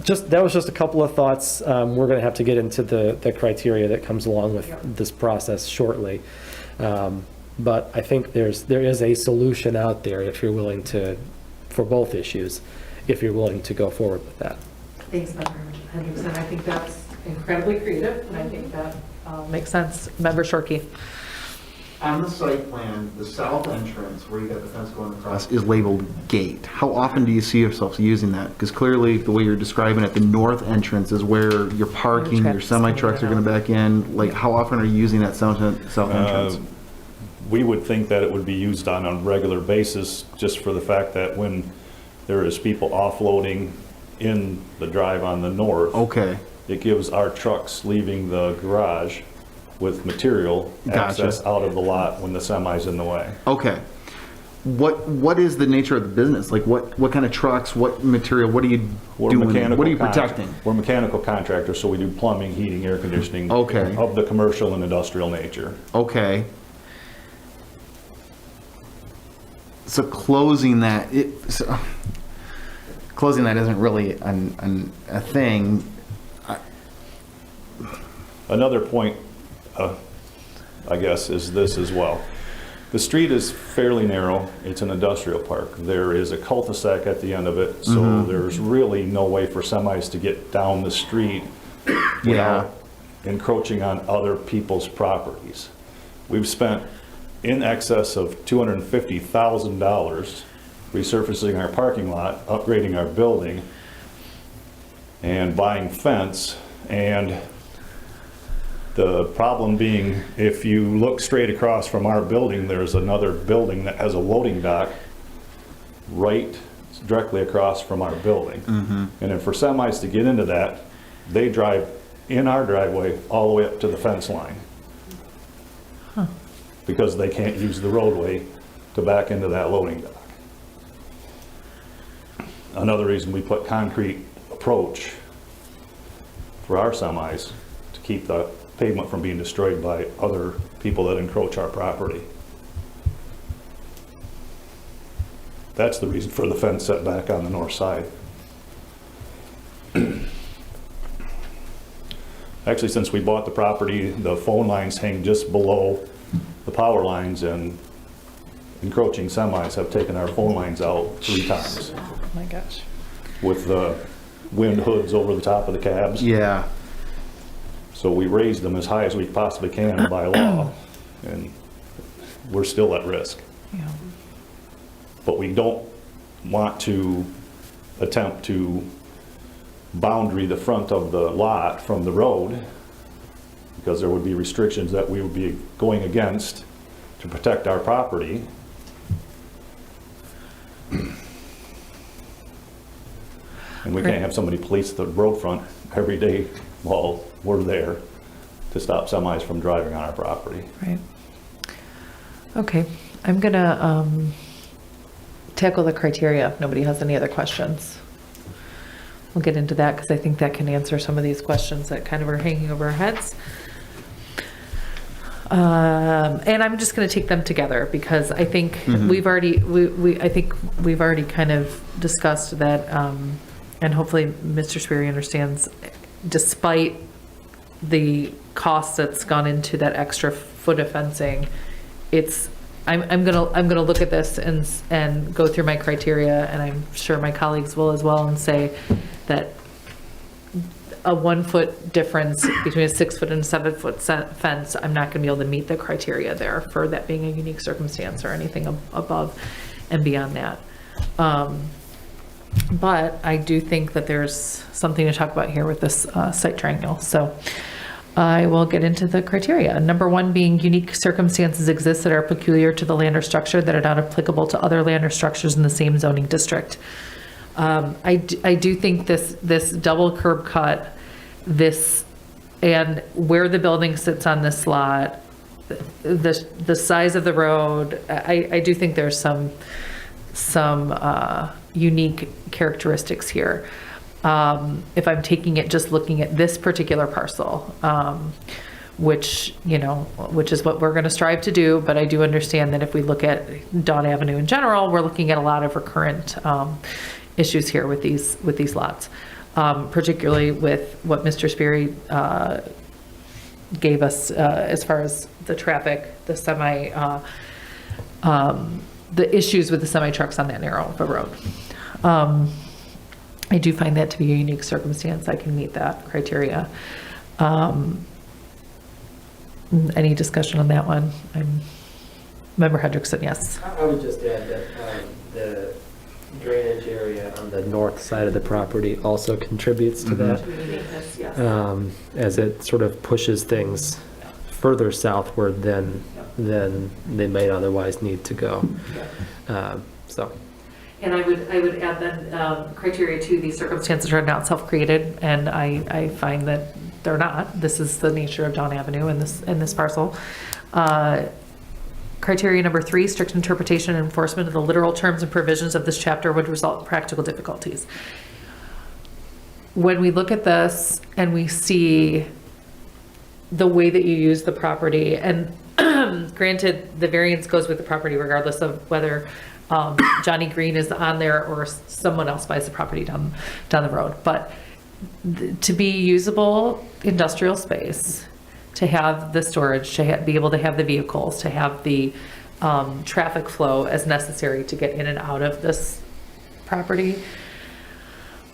that was just a couple of thoughts. We're going to have to get into the criteria that comes along with this process shortly. But I think there is a solution out there if you're willing to, for both issues, if you're willing to go forward with that. Thanks, Member Hendrickson. I think that's incredibly creative, and I think that makes sense. Member Shorkey. On the site plan, the south entrance where you got the fence going across is labeled gate. How often do you see yourselves using that? Because clearly, the way you're describing it, the north entrance is where you're parking, your semi-trucks are going to back in. Like, how often are you using that south entrance? We would think that it would be used on a regular basis, just for the fact that when there is people offloading in the drive on the north, Okay. it gives our trucks leaving the garage with material Gotcha. access out of the lot when the semi's in the way. Okay. What is the nature of the business? Like, what kind of trucks, what material, what are you doing? What are you protecting? We're mechanical contractors, so we do plumbing, heating, air conditioning. Okay. Of the commercial and industrial nature. Okay. So closing that, closing that isn't really a thing. Another point, I guess, is this as well. The street is fairly narrow. It's an industrial park. There is a cul-de-sac at the end of it, so there's really no way for semis to get down the street without encroaching on other people's properties. We've spent in excess of $250,000 resurfacing our parking lot, upgrading our building, and buying fence. And the problem being, if you look straight across from our building, there's another building that has a loading dock right directly across from our building. And then for semis to get into that, they drive in our driveway all the way up to the fence line. Because they can't use the roadway to back into that loading dock. Another reason we put concrete approach for our semis, to keep the pavement from being destroyed by other people that encroach our property. That's the reason for the fence setback on the north side. Actually, since we bought the property, the phone lines hang just below the power lines, and encroaching semis have taken our phone lines out 3 times. Oh my gosh. With the wind hoods over the top of the cabs. Yeah. So we raised them as high as we possibly can by law, and we're still at risk. Yeah. But we don't want to attempt to boundary the front of the lot from the road, because there would be restrictions that we would be going against to protect our property. And we can't have somebody police the road front every day while we're there to stop semis from driving on our property. Right. Okay, I'm gonna tackle the criteria if nobody has any other questions. We'll get into that because I think that can answer some of these questions that kind of are hanging over our heads. And I'm just going to take them together because I think we've already kind of discussed that, and hopefully Mr. Sweary understands, despite the cost that's gone into that extra foot of fencing, I'm gonna look at this and go through my criteria, and I'm sure my colleagues will as well, and say that a 1 foot difference between a 6 foot and a 7 foot fence, I'm not gonna be able to meet the criteria there for that being a unique circumstance or anything above and beyond that. But I do think that there's something to talk about here with this site triangle. So I will get into the criteria. Number 1 being unique circumstances exist that are peculiar to the land or structure that are not applicable to other land or structures in the same zoning district. I do think this double curb cut, and where the building sits on this lot, the size of the road, I do think there's some unique characteristics here. If I'm taking it, just looking at this particular parcel, which is what we're going to strive to do. But I do understand that if we look at Dawn Avenue in general, we're looking at a lot of recurrent issues here with these lots, particularly with what Mr. Sperry gave us as far as the traffic, the issues with the semi trucks on that narrow of a road. I do find that to be a unique circumstance. I can meet that criteria. Any discussion on that one? Member Hendrickson, yes. I would just add that the drainage area on the north side of the property also contributes to that, as it sort of pushes things further southward than they may otherwise need to go. So. And I would add that criteria to these circumstances are not self-created, and I find that they're not. This is the nature of Dawn Avenue in this parcel. Criteria number 3, strict interpretation and enforcement of the literal terms and provisions of this chapter would result in practical difficulties. When we look at this and we see the way that you use the property, and granted, the variance goes with the property regardless of whether Johnny Green is on there or someone else buys the property down the road. But to be usable industrial space, to have the storage, to be able to have the vehicles, to have the traffic flow as necessary to get in and out of this property,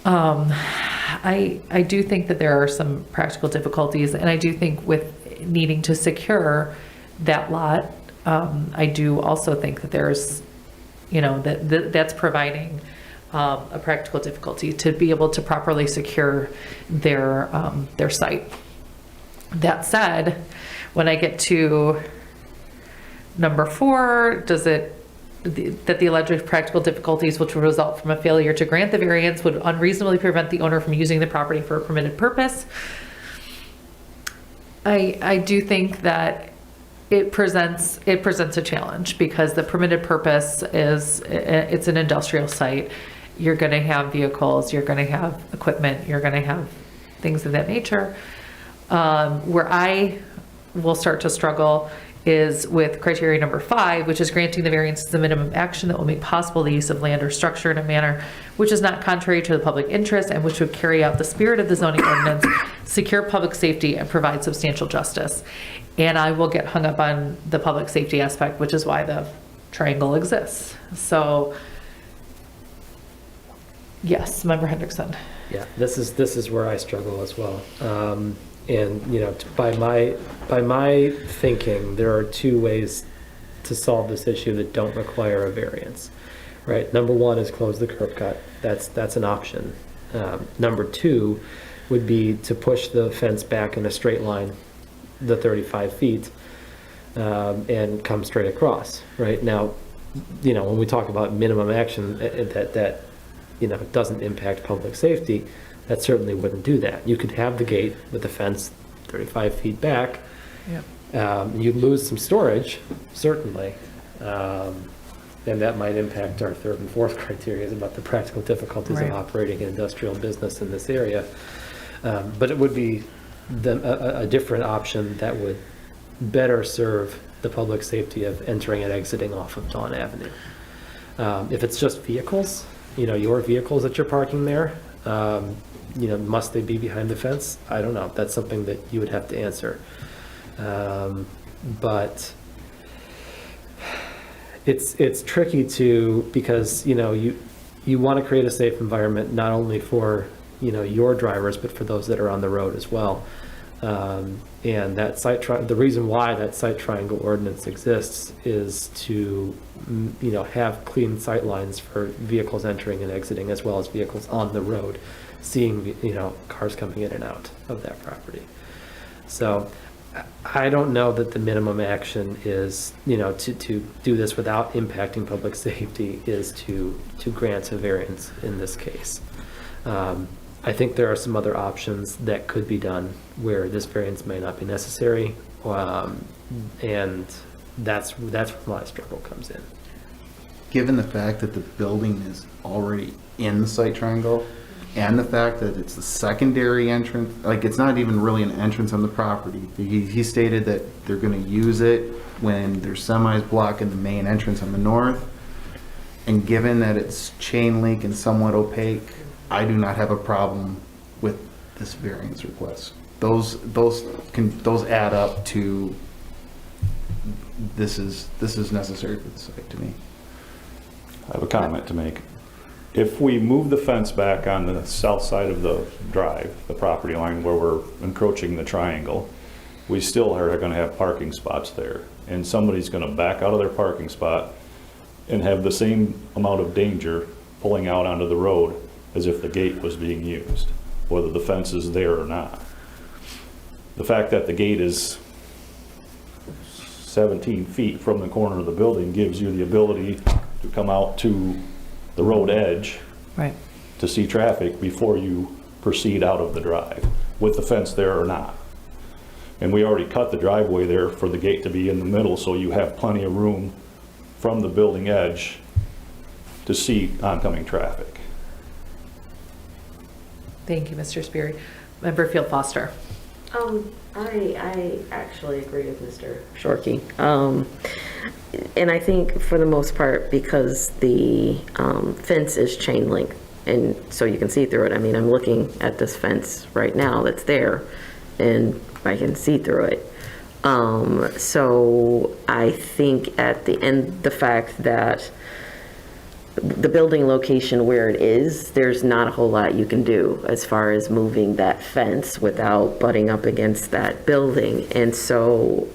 I do think that there are some practical difficulties, and I do think with needing to secure that lot, I do also think that there's, that's providing a practical difficulty to be able to properly secure their site. That said, when I get to number 4, that the alleged practical difficulties which would result from a failure to grant the variance would unreasonably prevent the owner from using the property for a permitted purpose. I do think that it presents a challenge, because the permitted purpose it's an industrial site. You're going to have vehicles, you're going to have equipment, you're going to have things of that nature. Where I will start to struggle is with criteria number 5, which is granting the variance as the minimum action that will make possible the use of land or structure in a manner which is not contrary to the public interest and which would carry out the spirit of the zoning ordinance, secure public safety, and provide substantial justice. And I will get hung up on the public safety aspect, which is why the triangle exists. So, yes, Member Hendrickson. Yeah, this is where I struggle as well. And by my thinking, there are 2 ways to solve this issue that don't require a variance, right? Number 1 is close the curb cut. That's an option. Number 2 would be to push the fence back in a straight line, the 35 feet, and come straight across, right? Now, when we talk about minimum action that doesn't impact public safety, that certainly wouldn't do that. You could have the gate with the fence 35 feet back. Yep. You'd lose some storage, certainly. And that might impact our 3rd and 4th criteria about the practical difficulties of operating an industrial business in this area. But it would be a different option that would better serve the public safety of entering and exiting off of Dawn Avenue. If it's just vehicles, your vehicles that you're parking there, must they be behind the fence? I don't know. That's something that you would have to answer. But it's tricky because you want to create a safe environment not only for your drivers, but for those that are on the road as well. And that the reason why that site triangle ordinance exists is to have clean sight lines for vehicles entering and exiting, as well as vehicles on the road, seeing cars coming in and out of that property. So I don't know that the minimum action is to do this without impacting public safety is to grant a variance in this case. I think there are some other options that could be done where this variance may not be necessary, and that's where my struggle comes in. Given the fact that the building is already in the site triangle, and the fact that it's the secondary entrance, like it's not even really an entrance on the property. He stated that they're going to use it when there's semis blocking the main entrance on the north, and given that it's chain link and somewhat opaque, I do not have a problem with this variance request. Those add up to this is necessary for the site to me. I have a comment to make. If we move the fence back on the south side of the drive, the property line where we're encroaching the triangle, we still are gonna have parking spots there. And somebody's gonna back out of their parking spot and have the same amount of danger pulling out onto the road as if the gate was being used, whether the fence is there or not. The fact that the gate is 17 feet from the corner of the building gives you the ability to come out to the road edge Right. to see traffic before you proceed out of the drive, with the fence there or not. And we already cut the driveway there for the gate to be in the middle, so you have plenty of room from the building edge to see oncoming traffic. Thank you, Mr. Sperry. Member Field Foster. I actually agree with Mr. Shorkey. And I think for the most part, because the fence is chain link, and so you can see through it. I mean, I'm looking at this fence right now that's there, and I can see through it. So I think at the end, the fact that the building location where it is, there's not a whole lot you can do as far as moving that fence without butting up against that building. And so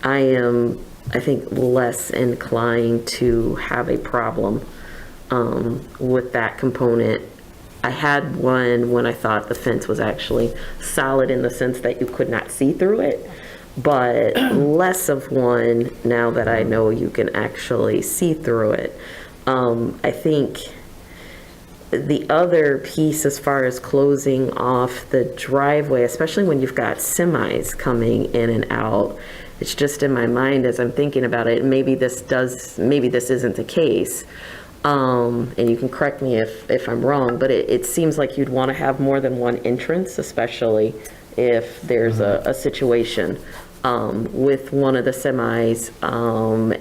I am, I think, less inclined to have a problem with that component. I had one when I thought the fence was actually solid in the sense that you could not see through it, but less of one now that I know you can actually see through it. I think the other piece as far as closing off the driveway, especially when you've got semis coming in and out, it's just in my mind as I'm thinking about it, maybe this isn't the case. And you can correct me if I'm wrong, but it seems like you'd want to have more than one entrance, especially if there's a situation with one of the semis,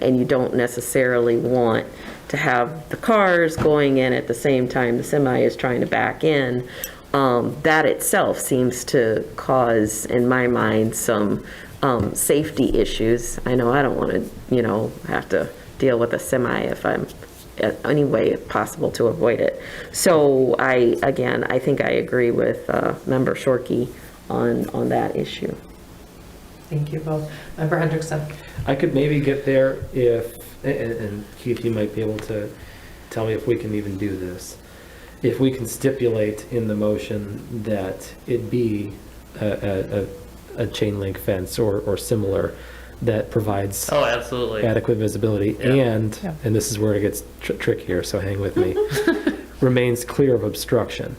and you don't necessarily want to have the cars going in at the same time the semi is trying to back in. That itself seems to cause, in my mind, some safety issues. I know I don't want to, have to deal with a semi if I'm any way possible to avoid it. So I think I agree with Member Shorkey on that issue. Thank you both. Member Hendrickson. I could maybe get there if, and Keith, you might be able to tell me if we can even do this. If we can stipulate in the motion that it be a chain link fence or similar that provides Oh, absolutely. adequate visibility Yeah. and this is where it gets trickier, so hang with me, remains clear of obstruction.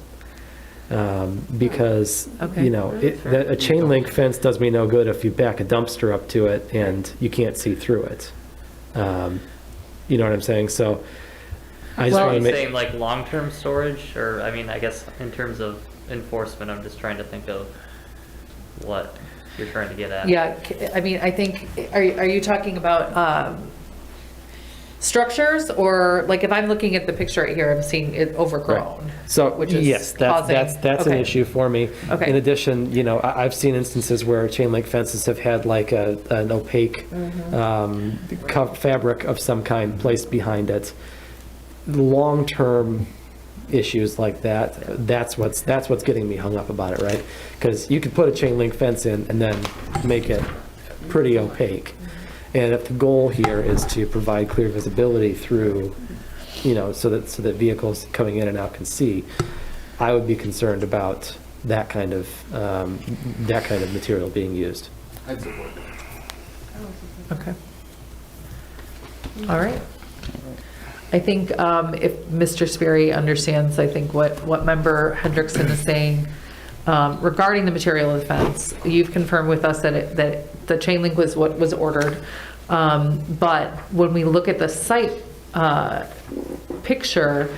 Because, Okay. a chain link fence does me no good if you back a dumpster up to it and you can't see through it. You know what I'm saying? So I just Well, want Are to you make, saying like long-term storage, or, I mean, I guess in terms of enforcement, I'm just trying to think of what you're trying to get at. Yeah, I mean, I think, are you talking about structures, or like if I'm looking at the picture right here, I'm seeing it overgrown? so, which is yes, causing- that's an okay. issue for me. Okay. In addition, I've seen instances where chain link fences have had like an opaque fabric of some kind placed behind it. Long-term issues like that, that's what's getting me hung up about it, right? Because you could put a chain link fence in and then make it pretty opaque. And if the goal here is to provide clear visibility through, so that vehicles coming in and out can see, I would be concerned about that kind of material being used. I'd support it. Okay. All right. I think if Mr. Sperry understands, I think what Member Hendrickson is saying regarding the material of the fence, you've confirmed with us that the chain link was what was ordered. But when we look at the site picture,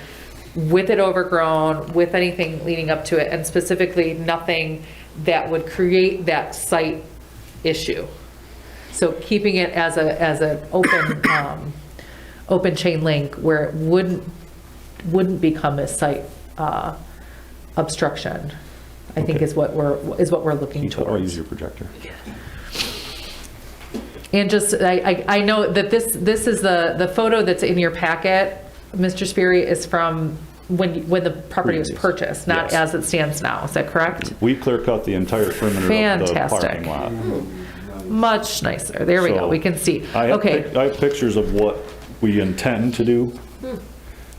with it overgrown, with anything leading up to it, and specifically nothing that would create that site issue. So keeping it as an open open chain link where it wouldn't become a site obstruction, I think is what we're looking I'll use towards. your projector. And just, I know that this is the photo that's in your packet, Mr. Sperry, is from when the property was Previous. purchased, not Yes. as it stands now. Is that correct? We clear cut the entire perimeter of the Fantastic. parking lot. Much nicer. There we go. So, We can see. I have, Okay. I have pictures of what we intend to do,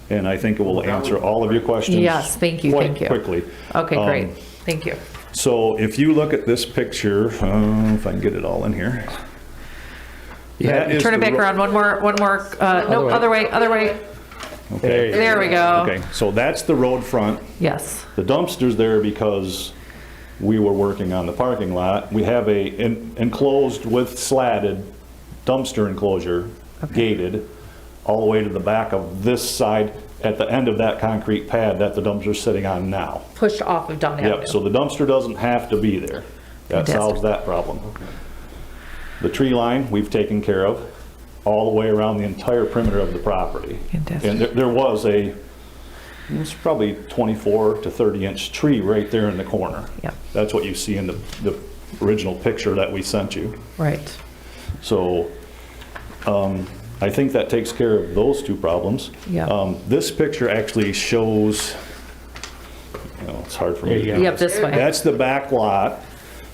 and I think it will answer all of your questions. Yes, thank you, thank you. Quite quickly. Okay, great. Thank you. So if you look at this picture, if I can get it all in here. That is Turn it the back ro- around one more, no, other way. Okay. There we go. Okay, so that's the road front. Yes. The dumpster's there because we were working on the parking lot. We have a enclosed with slatted dumpster enclosure, gated, all the way to the back of this side at the end of that concrete pad that the dumpster's sitting on now. Pushed off of Don Avenue. Yep, so the dumpster doesn't have to be there. That Fantastic. solves that problem. The tree line, we've taken care of all the way around the entire perimeter of the property. Fantastic. And there was it's probably 24 to 30 inch tree right there in the corner. Yep. That's what you see in the original picture that we sent you. Right. So, I think that takes care of those two problems. Yeah. This picture actually shows, it's hard for me to There you go. Yep, this way. That's the back lot,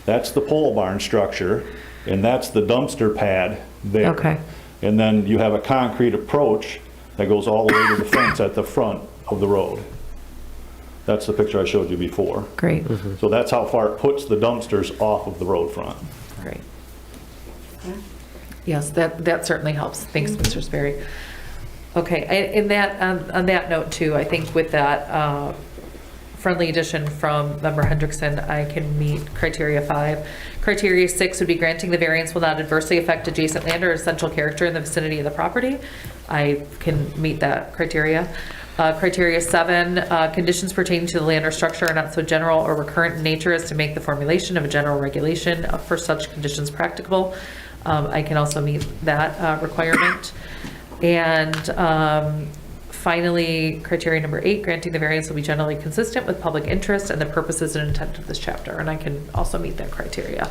that's the pole barn structure, and that's the dumpster pad there. Okay. And then you have a concrete approach that goes all the way to the fence at the front of the road. That's the picture I showed you before. Great, So that's how far it puts the dumpsters off of the road front. great. Yes, that certainly helps. Thanks, Mr. Sperry. Okay, on that note too, I think with that friendly addition from Member Hendrickson, I can meet criteria 5. Criteria 6 would be granting the variance will not adversely affect adjacent land or essential character in the vicinity of the property. I can meet that criteria. Criteria 7, conditions pertaining to the land or structure are not so general or recurrent in nature as to make the formulation of a general regulation for such conditions practicable. I can also meet that requirement. And finally, criteria number 8, granting the variance will be generally consistent with public interest and the purposes and intent of this chapter. And I can also meet that criteria.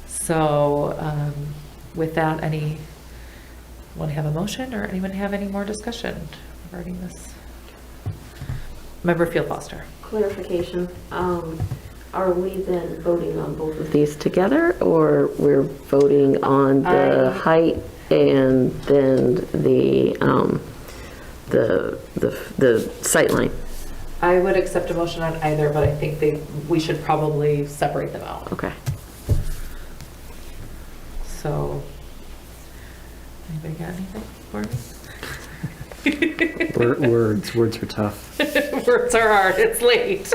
So with that, anyone have a motion or anyone have any more discussion regarding this? Member Field Foster. Clarification, are we then voting on both of these together, or we're voting on the height and then the sight line? I would accept a motion on either, but I think we should probably separate them out. Okay. So, anybody got anything for me? Words are tough. Words are hard, it's late.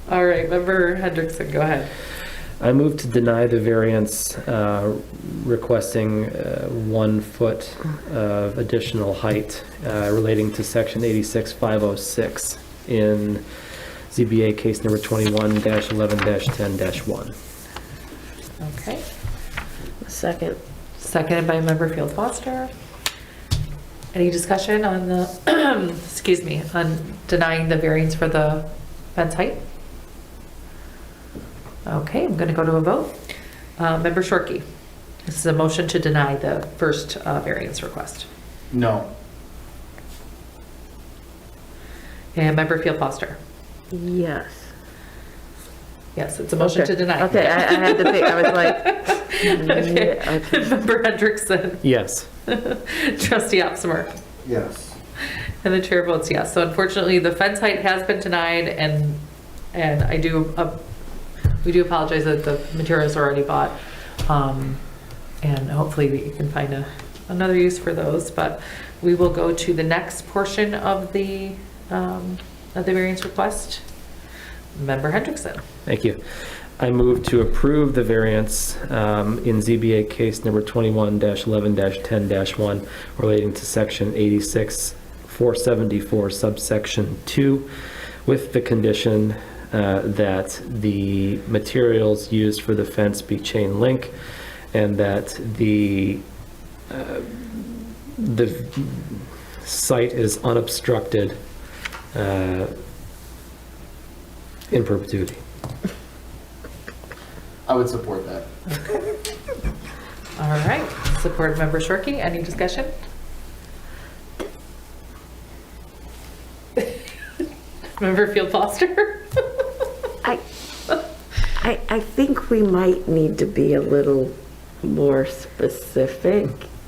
All right, Member Hendrickson, go ahead. I move to deny the variance requesting 1 foot of additional height relating to section 86506 in ZBA case number 21-11-10-1. Okay. Second. Seconded by Member Field Foster. Any discussion on the, excuse me, on denying the variance for the fence height? Okay, I'm going to go to a vote. Member Shorkey, this is a motion to deny the first variance request. No. And Member Field Foster. Yes. Yes, it's a motion Okay. to deny. Okay, I had to think, I was like, Okay. yeah, okay. Member Hendrickson. Yes. Trustee Opsimer. Yes. And the chair votes yes. So unfortunately, the fence height has been denied, and we do apologize that the materials are already bought. And hopefully we can find another use for those, but we will go to the next portion of the variance request. Member Hendrickson. Thank you. I move to approve the variance in ZBA case number 21-11-10-1 relating to section 86-474 subsection 2 with the condition that the materials used for the fence be chain link and that the site is unobstructed in perpetuity. I would support that. All right, support Member Shorkey. Any discussion? Member Field Foster? I think we might need to be a little more specific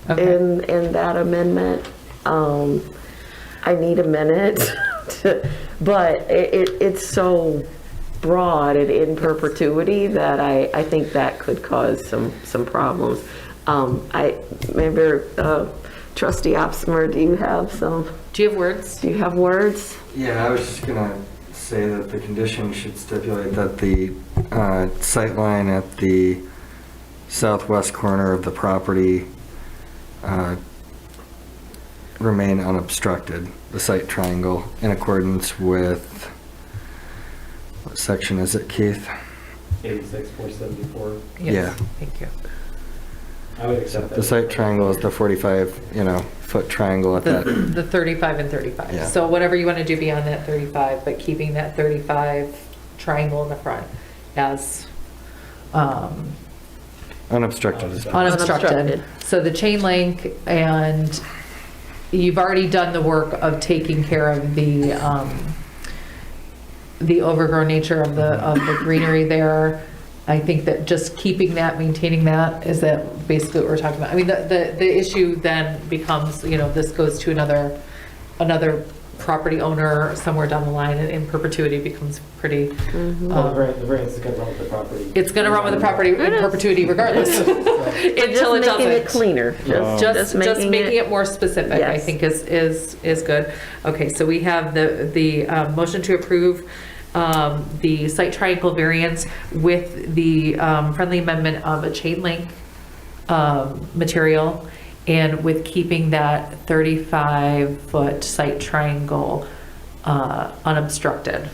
Okay. in that amendment. I need a minute, but it's so broad and in perpetuity that I think that could cause some problems. I remember, Trustee Opsmer, do you have words? do you have words? Yeah, I was just gonna say that the condition should stipulate that the sight line at the southwest corner of the property remain unobstructed, the sight triangle, in accordance with, what section is it, Keith? 86,474. Yes, Yeah. Thank you. I would accept that. The sight triangle is the 45, foot triangle at that. The 35 and 35. Yeah. So whatever you want to do beyond that 35, but keeping that 35 triangle in the front as Unobstructed is fine. unobstructed. Unobstructed. So the chain link, and you've already done the work of taking care of the overgrown nature of the greenery there. I think that just keeping that, maintaining that, is that basically what we're talking about? I mean, the issue then becomes, this goes to another property owner somewhere down the line, and in perpetuity becomes pretty, Well, the variance is going to run with the property. it's gonna run with the property in perpetuity regardless. Until it Just making it doesn't. cleaner. Just making it more specific, I Yes. think is good. Okay, so we have the motion to approve the site triangle variance with the friendly amendment of a chain link material, and with keeping that 35-foot site triangle unobstructed.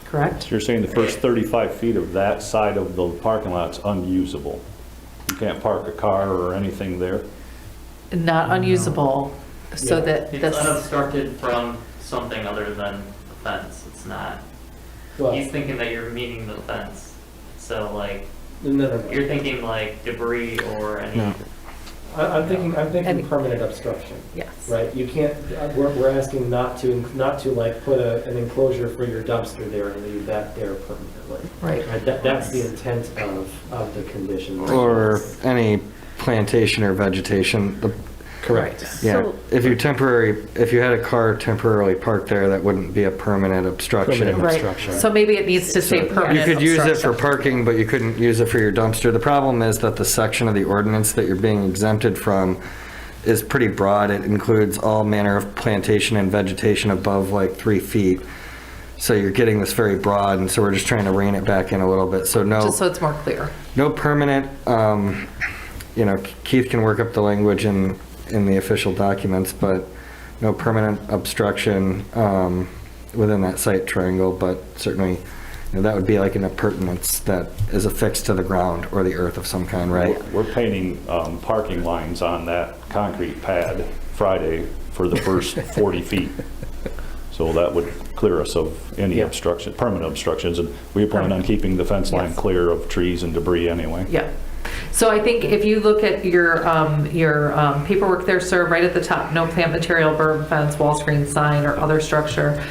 Correct? So you're saying the first 35 feet of that side of the parking lot's unusable? You can't park a car or anything there? Not unusable, so Yeah. that It's this, unobstructed from something other than the fence. It's not. Well, He's thinking that you're meeting the fence. So like, no. you're thinking like debris or any. No. I'm thinking Any- permanent obstruction, yes. right? You can't, we're asking not to like put an enclosure for your dumpster there and leave that there permanently. Right. That's the intent of the condition. Or any plantation or vegetation. Correct. Yeah, So- if you had a car temporarily parked there, that wouldn't be a permanent obstruction. Permanent Right, obstruction. so maybe it needs to say permanent You could use it for obstruction. parking, but you couldn't use it for your dumpster. The problem is that the section of the ordinance that you're being exempted from is pretty broad. It includes all manner of plantation and vegetation above like 3 feet. So you're getting this very broad, and so we're just trying to rein it back in a little bit. So Just so it's more clear. no permanent, Keith can work up the language in the official documents, but no permanent obstruction within that site triangle, but certainly, that would be like an appurtenance that is affixed to the ground or the earth of some kind, right? We're painting parking lines on that concrete pad Friday for the first 40 feet. So that would clear us of any obstruction, permanent obstructions, and we plan on keeping the fence line Yes. clear of trees and debris anyway. Yeah. So I think if you look at your paperwork there, sir, right at the top, no plant material, berm, fence, wall screen, sign, or other structure,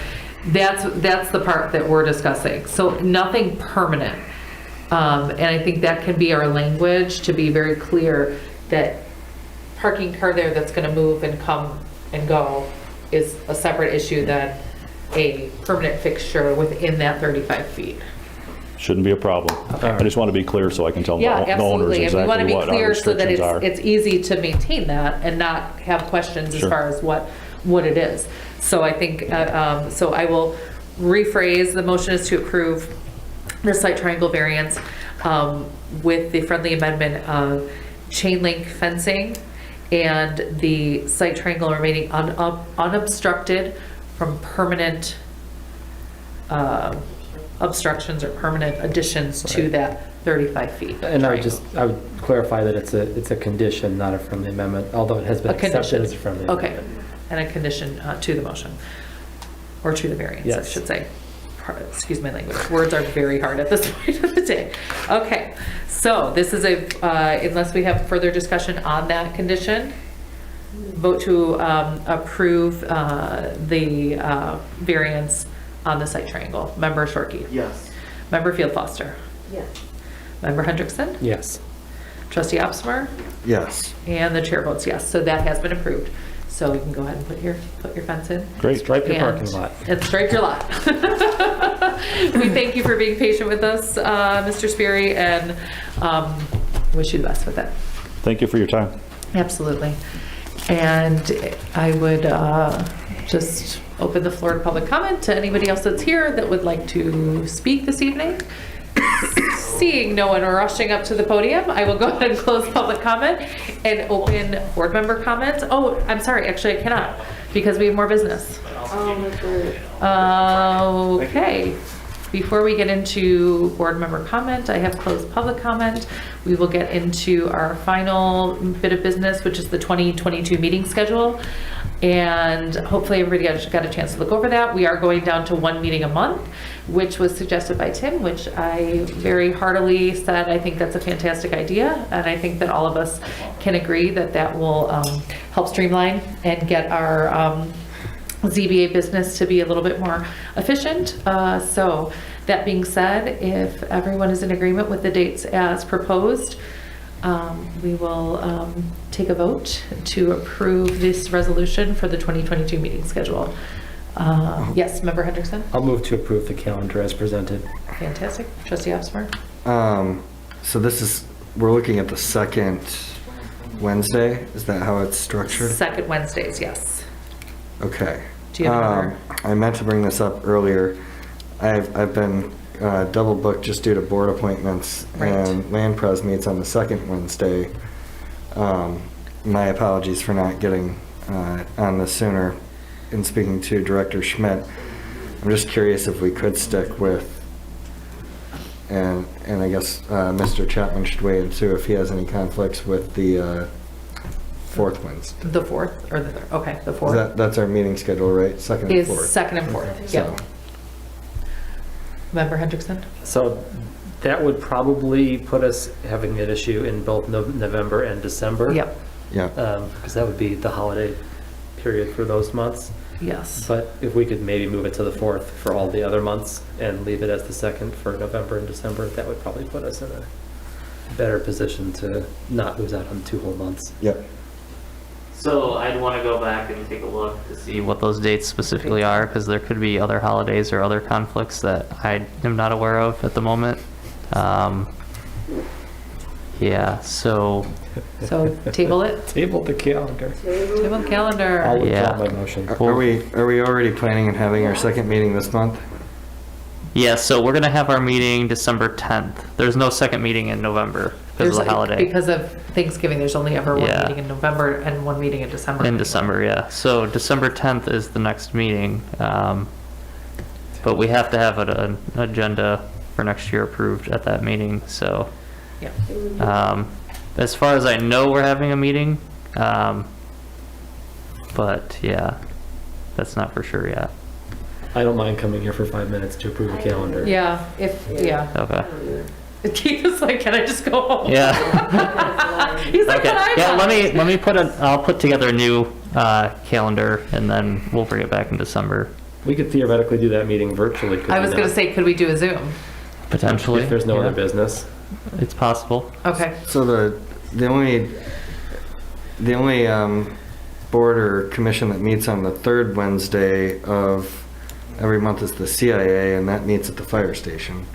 that's the part that we're discussing. So nothing permanent. And I think that can be our language, to be very clear that parking car there that's gonna move and come and go is a separate issue than a permanent fixture within that 35 feet. Shouldn't be a problem. I just want to be clear so I can tell the Yeah, owners absolutely. And we want to exactly be what our clear so that restrictions are. it's easy to maintain that and not have questions as Sure. far as what it is. So I think, so I will rephrase, the motion is to approve the site triangle variance with the friendly amendment of chain link fencing and the site triangle remaining unobstructed from permanent obstructions or permanent additions to that 35 feet. And I triangle. would clarify that it's a condition, not a friendly amendment, although it has been A condition. accepted as a friendly Okay, amendment. and a condition to the motion, or to the variance, I Yes. should say. Excuse my language, words are very hard at this point of the day. Okay, so this is unless we have further discussion on that condition, vote to approve the variance on the site triangle? Member Shorkey? Yes. Member Field Foster? Yes. Member Hendrickson? Yes. Trustee Opsmer? Yes. And the chair votes yes, so that has been approved. So you can go ahead and put your fence in. Great. Stripe your And- parking lot. And stripe your lot. We thank you for being patient with us, Mr. Sperry, and wish you the best with it. Thank you for your time. Absolutely. And I would just open the floor to public comment to anybody else that's here that would like to speak this evening. Seeing no one rushing up to the podium, I will go ahead and close public comment and open board member comments. Oh, I'm sorry, actually I cannot, because we have more business. Okay. Before we get into board member comment, I have closed public comment. We will get into our final bit of business, which is the 2022 meeting schedule. And hopefully everybody got a chance to look over that. We are going down to 1 meeting a month, which was suggested by Tim, which I very heartily said, I think that's a fantastic idea. And I think that all of us can agree that that will help streamline and get our ZBA business to be a little bit more efficient. So that being said, if everyone is in agreement with the dates as proposed, we will take a vote to approve this resolution for the 2022 meeting schedule. Yes, Member Hendrickson? I'll move to approve the calendar as presented. Fantastic. Trustee Opsmer? So this is, we're looking at the second Wednesday? Is that how it's structured? Second Wednesdays, yes. Okay. Do you have another? I meant to bring this up earlier. I've been double booked just due to board appointments, Right. and Land Pres meets on the second Wednesday. My apologies for not getting on this sooner. In speaking to Director Schmidt, I'm just curious if we could stick with, and I guess Mr. Chapman should weigh in too if he has any conflicts with the fourth Wednesday. The 4th or the 3rd? Okay, the 4th. That's our meeting schedule, right? Second and Is fourth. 2nd and 4th, yep. So- Member Hendrickson? So that would probably put us having an issue in both November and December. Yep, Yeah. Because that would be the holiday period for those months. yes. But if we could maybe move it to the 4th for all the other months and leave it as the 2nd for November and December, that would probably put us in a better position to not lose out on 2 whole months. Yep. So I'd want to go back and take a look to see what those dates specifically are, because there could be other holidays or other conflicts that I am not aware of at the moment. Yeah, so, So table it, Table the calendar. table the calendar. I'll withdraw Yeah. my motion. Are we already planning on having our second meeting this month? yeah, so we're going to have our meeting December 10th. There's no second meeting in November because of the holiday. Because of Thanksgiving, there's only ever one Yeah. meeting in November and one meeting in December. In December, yeah. So December 10th is the next meeting. But we have to have an agenda for next year approved at that meeting, so. Yeah. As far as I know, we're having a meeting. But yeah, that's not for sure yet. I don't mind coming here for 5 minutes to approve the calendar. Yeah, yeah. Okay. Keith is like, can I just go home? Yeah. He's like, Okay. can I Yeah, not? let me I'll put together a new calendar and then we'll bring it back in December. We could theoretically do that meeting virtually, could I we was gonna not? say, could we do a Zoom? Potentially. If there's no yeah. other business. It's possible. Okay. So the only board or commission that meets on the third Wednesday of every month is the CIA, and that meets at the fire station.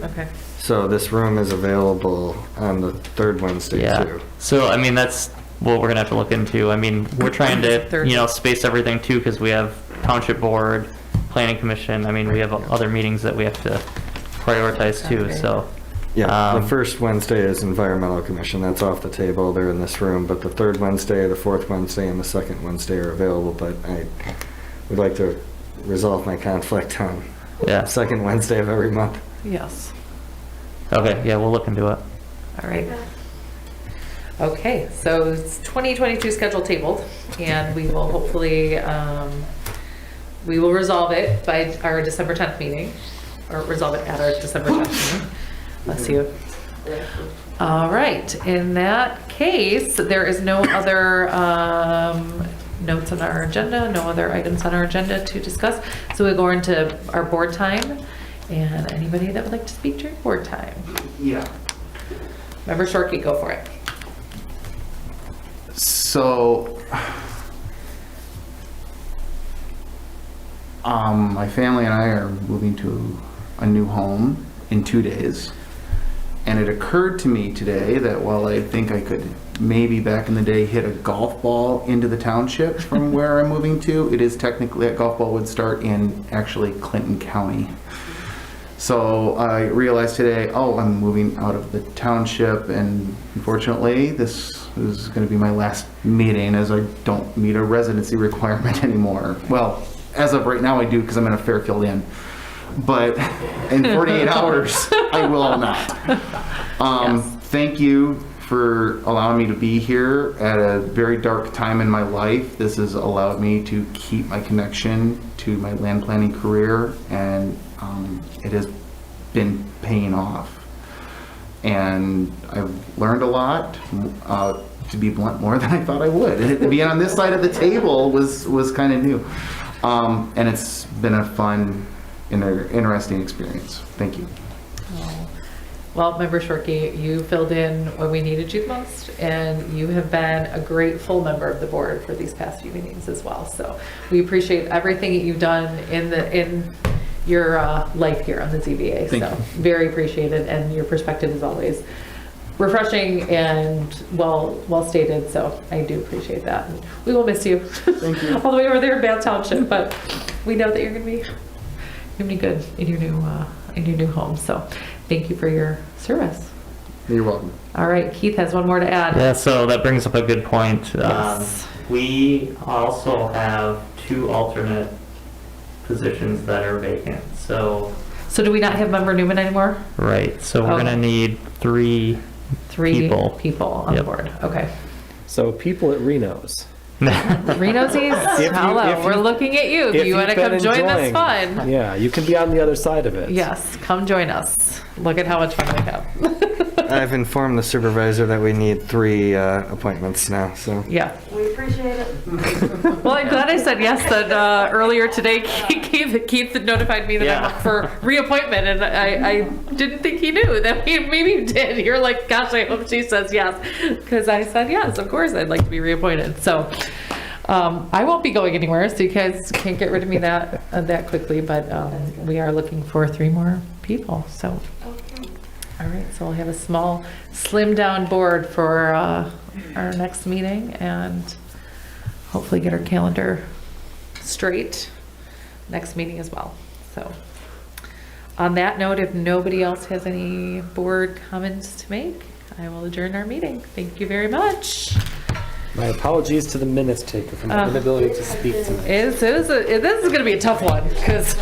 Okay. So this room is available on the third Wednesday Yeah. too. So, I mean, that's what we're gonna have to look into. I mean, we're trying to, Third. space everything too, because we have township board, planning commission. I mean, we have other meetings that we have to prioritize too, Okay. so. Yeah, the first Wednesday is environmental commission. That's off the table. They're in this room. But the third Wednesday, the fourth Wednesday, and the second Wednesday are available. But I would like to resolve my conflict on Yeah. second Wednesday of every month. Yes. Okay, yeah, we'll look into it. All right. Okay, so it's 2022 schedule tabled, and we will hopefully, we will resolve it by our December 10th meeting, or resolve it at our December 10th meeting. Bless you. All right, in that case, there is no other notes on our agenda, no other items on our agenda to discuss. So we'll go into our board time, and anybody that would like to speak during board time. Yeah. Member Shorkey, go for it. So, my family and I are moving to a new home in 2 days. And it occurred to me today that while I think I could maybe back in the day hit a golf ball into the township from where I'm moving to, it is technically, that golf ball would start in actually Clinton County. So I realized today, oh, I'm moving out of the township, and unfortunately this is going to be my last meeting, as I don't meet a residency requirement anymore. Well, as of right now I do, because I'm in a Fairfield Inn. But in 48 hours, I will not. Thank you for allowing me to be here at a very dark time in my life. This has allowed me to keep my connection to my land planning career, and it has been paying off. And I've learned a lot, to be blunt, more than I thought I would. Being on this side of the table was kind of new. And it's been a fun, interesting experience. Thank you. Well, Member Shorkey, you filled in when we needed you the most, and you have been a great full member of the board for these past few meetings as well. So we appreciate everything that you've done in your life here on the ZBA. Thank so you. very appreciated, and your perspective is always refreshing and well stated. So I do appreciate that. And we will miss you. Thank you. All the way over there in Bath Township, but we know that you're gonna be good in your new home. So thank you for your service. You're welcome. All right, Keith has one more to add. Yeah, so that brings up a good point. Yes. We also have 2 alternate positions that are vacant. So, So do we not have Member Newman anymore? right, so we're Okay. gonna need 3 Three people on the Yep. board. Okay. So people at Reno's. Renosies, If hello, we're looking at you. If you want to you've come been join this enjoying- fun. Yeah, you can be on the other side of it. Yes, come join us. Look at how much fun we have. I've informed the supervisor that we need 3 appointments now, so. Yeah. We appreciate it. Well, I'm glad I said yes, that earlier today Keith had notified me that I'm up for reappointment, and I didn't think he knew that maybe you did. You're like, gosh, I hope she says yes, because I said yes, of course I'd like to be reappointed. So I won't be going anywhere, so you guys can't get rid of me that quickly, but we are looking for 3 more people, so. All right, so we'll have a small, slimmed down board for our next meeting, and hopefully get our calendar straight next meeting as well. So on that note, if nobody else has any board comments to make, I will adjourn our meeting. Thank you very much. My apologies to the minutes taker for my inability to speak tonight. This is going to be a tough one, because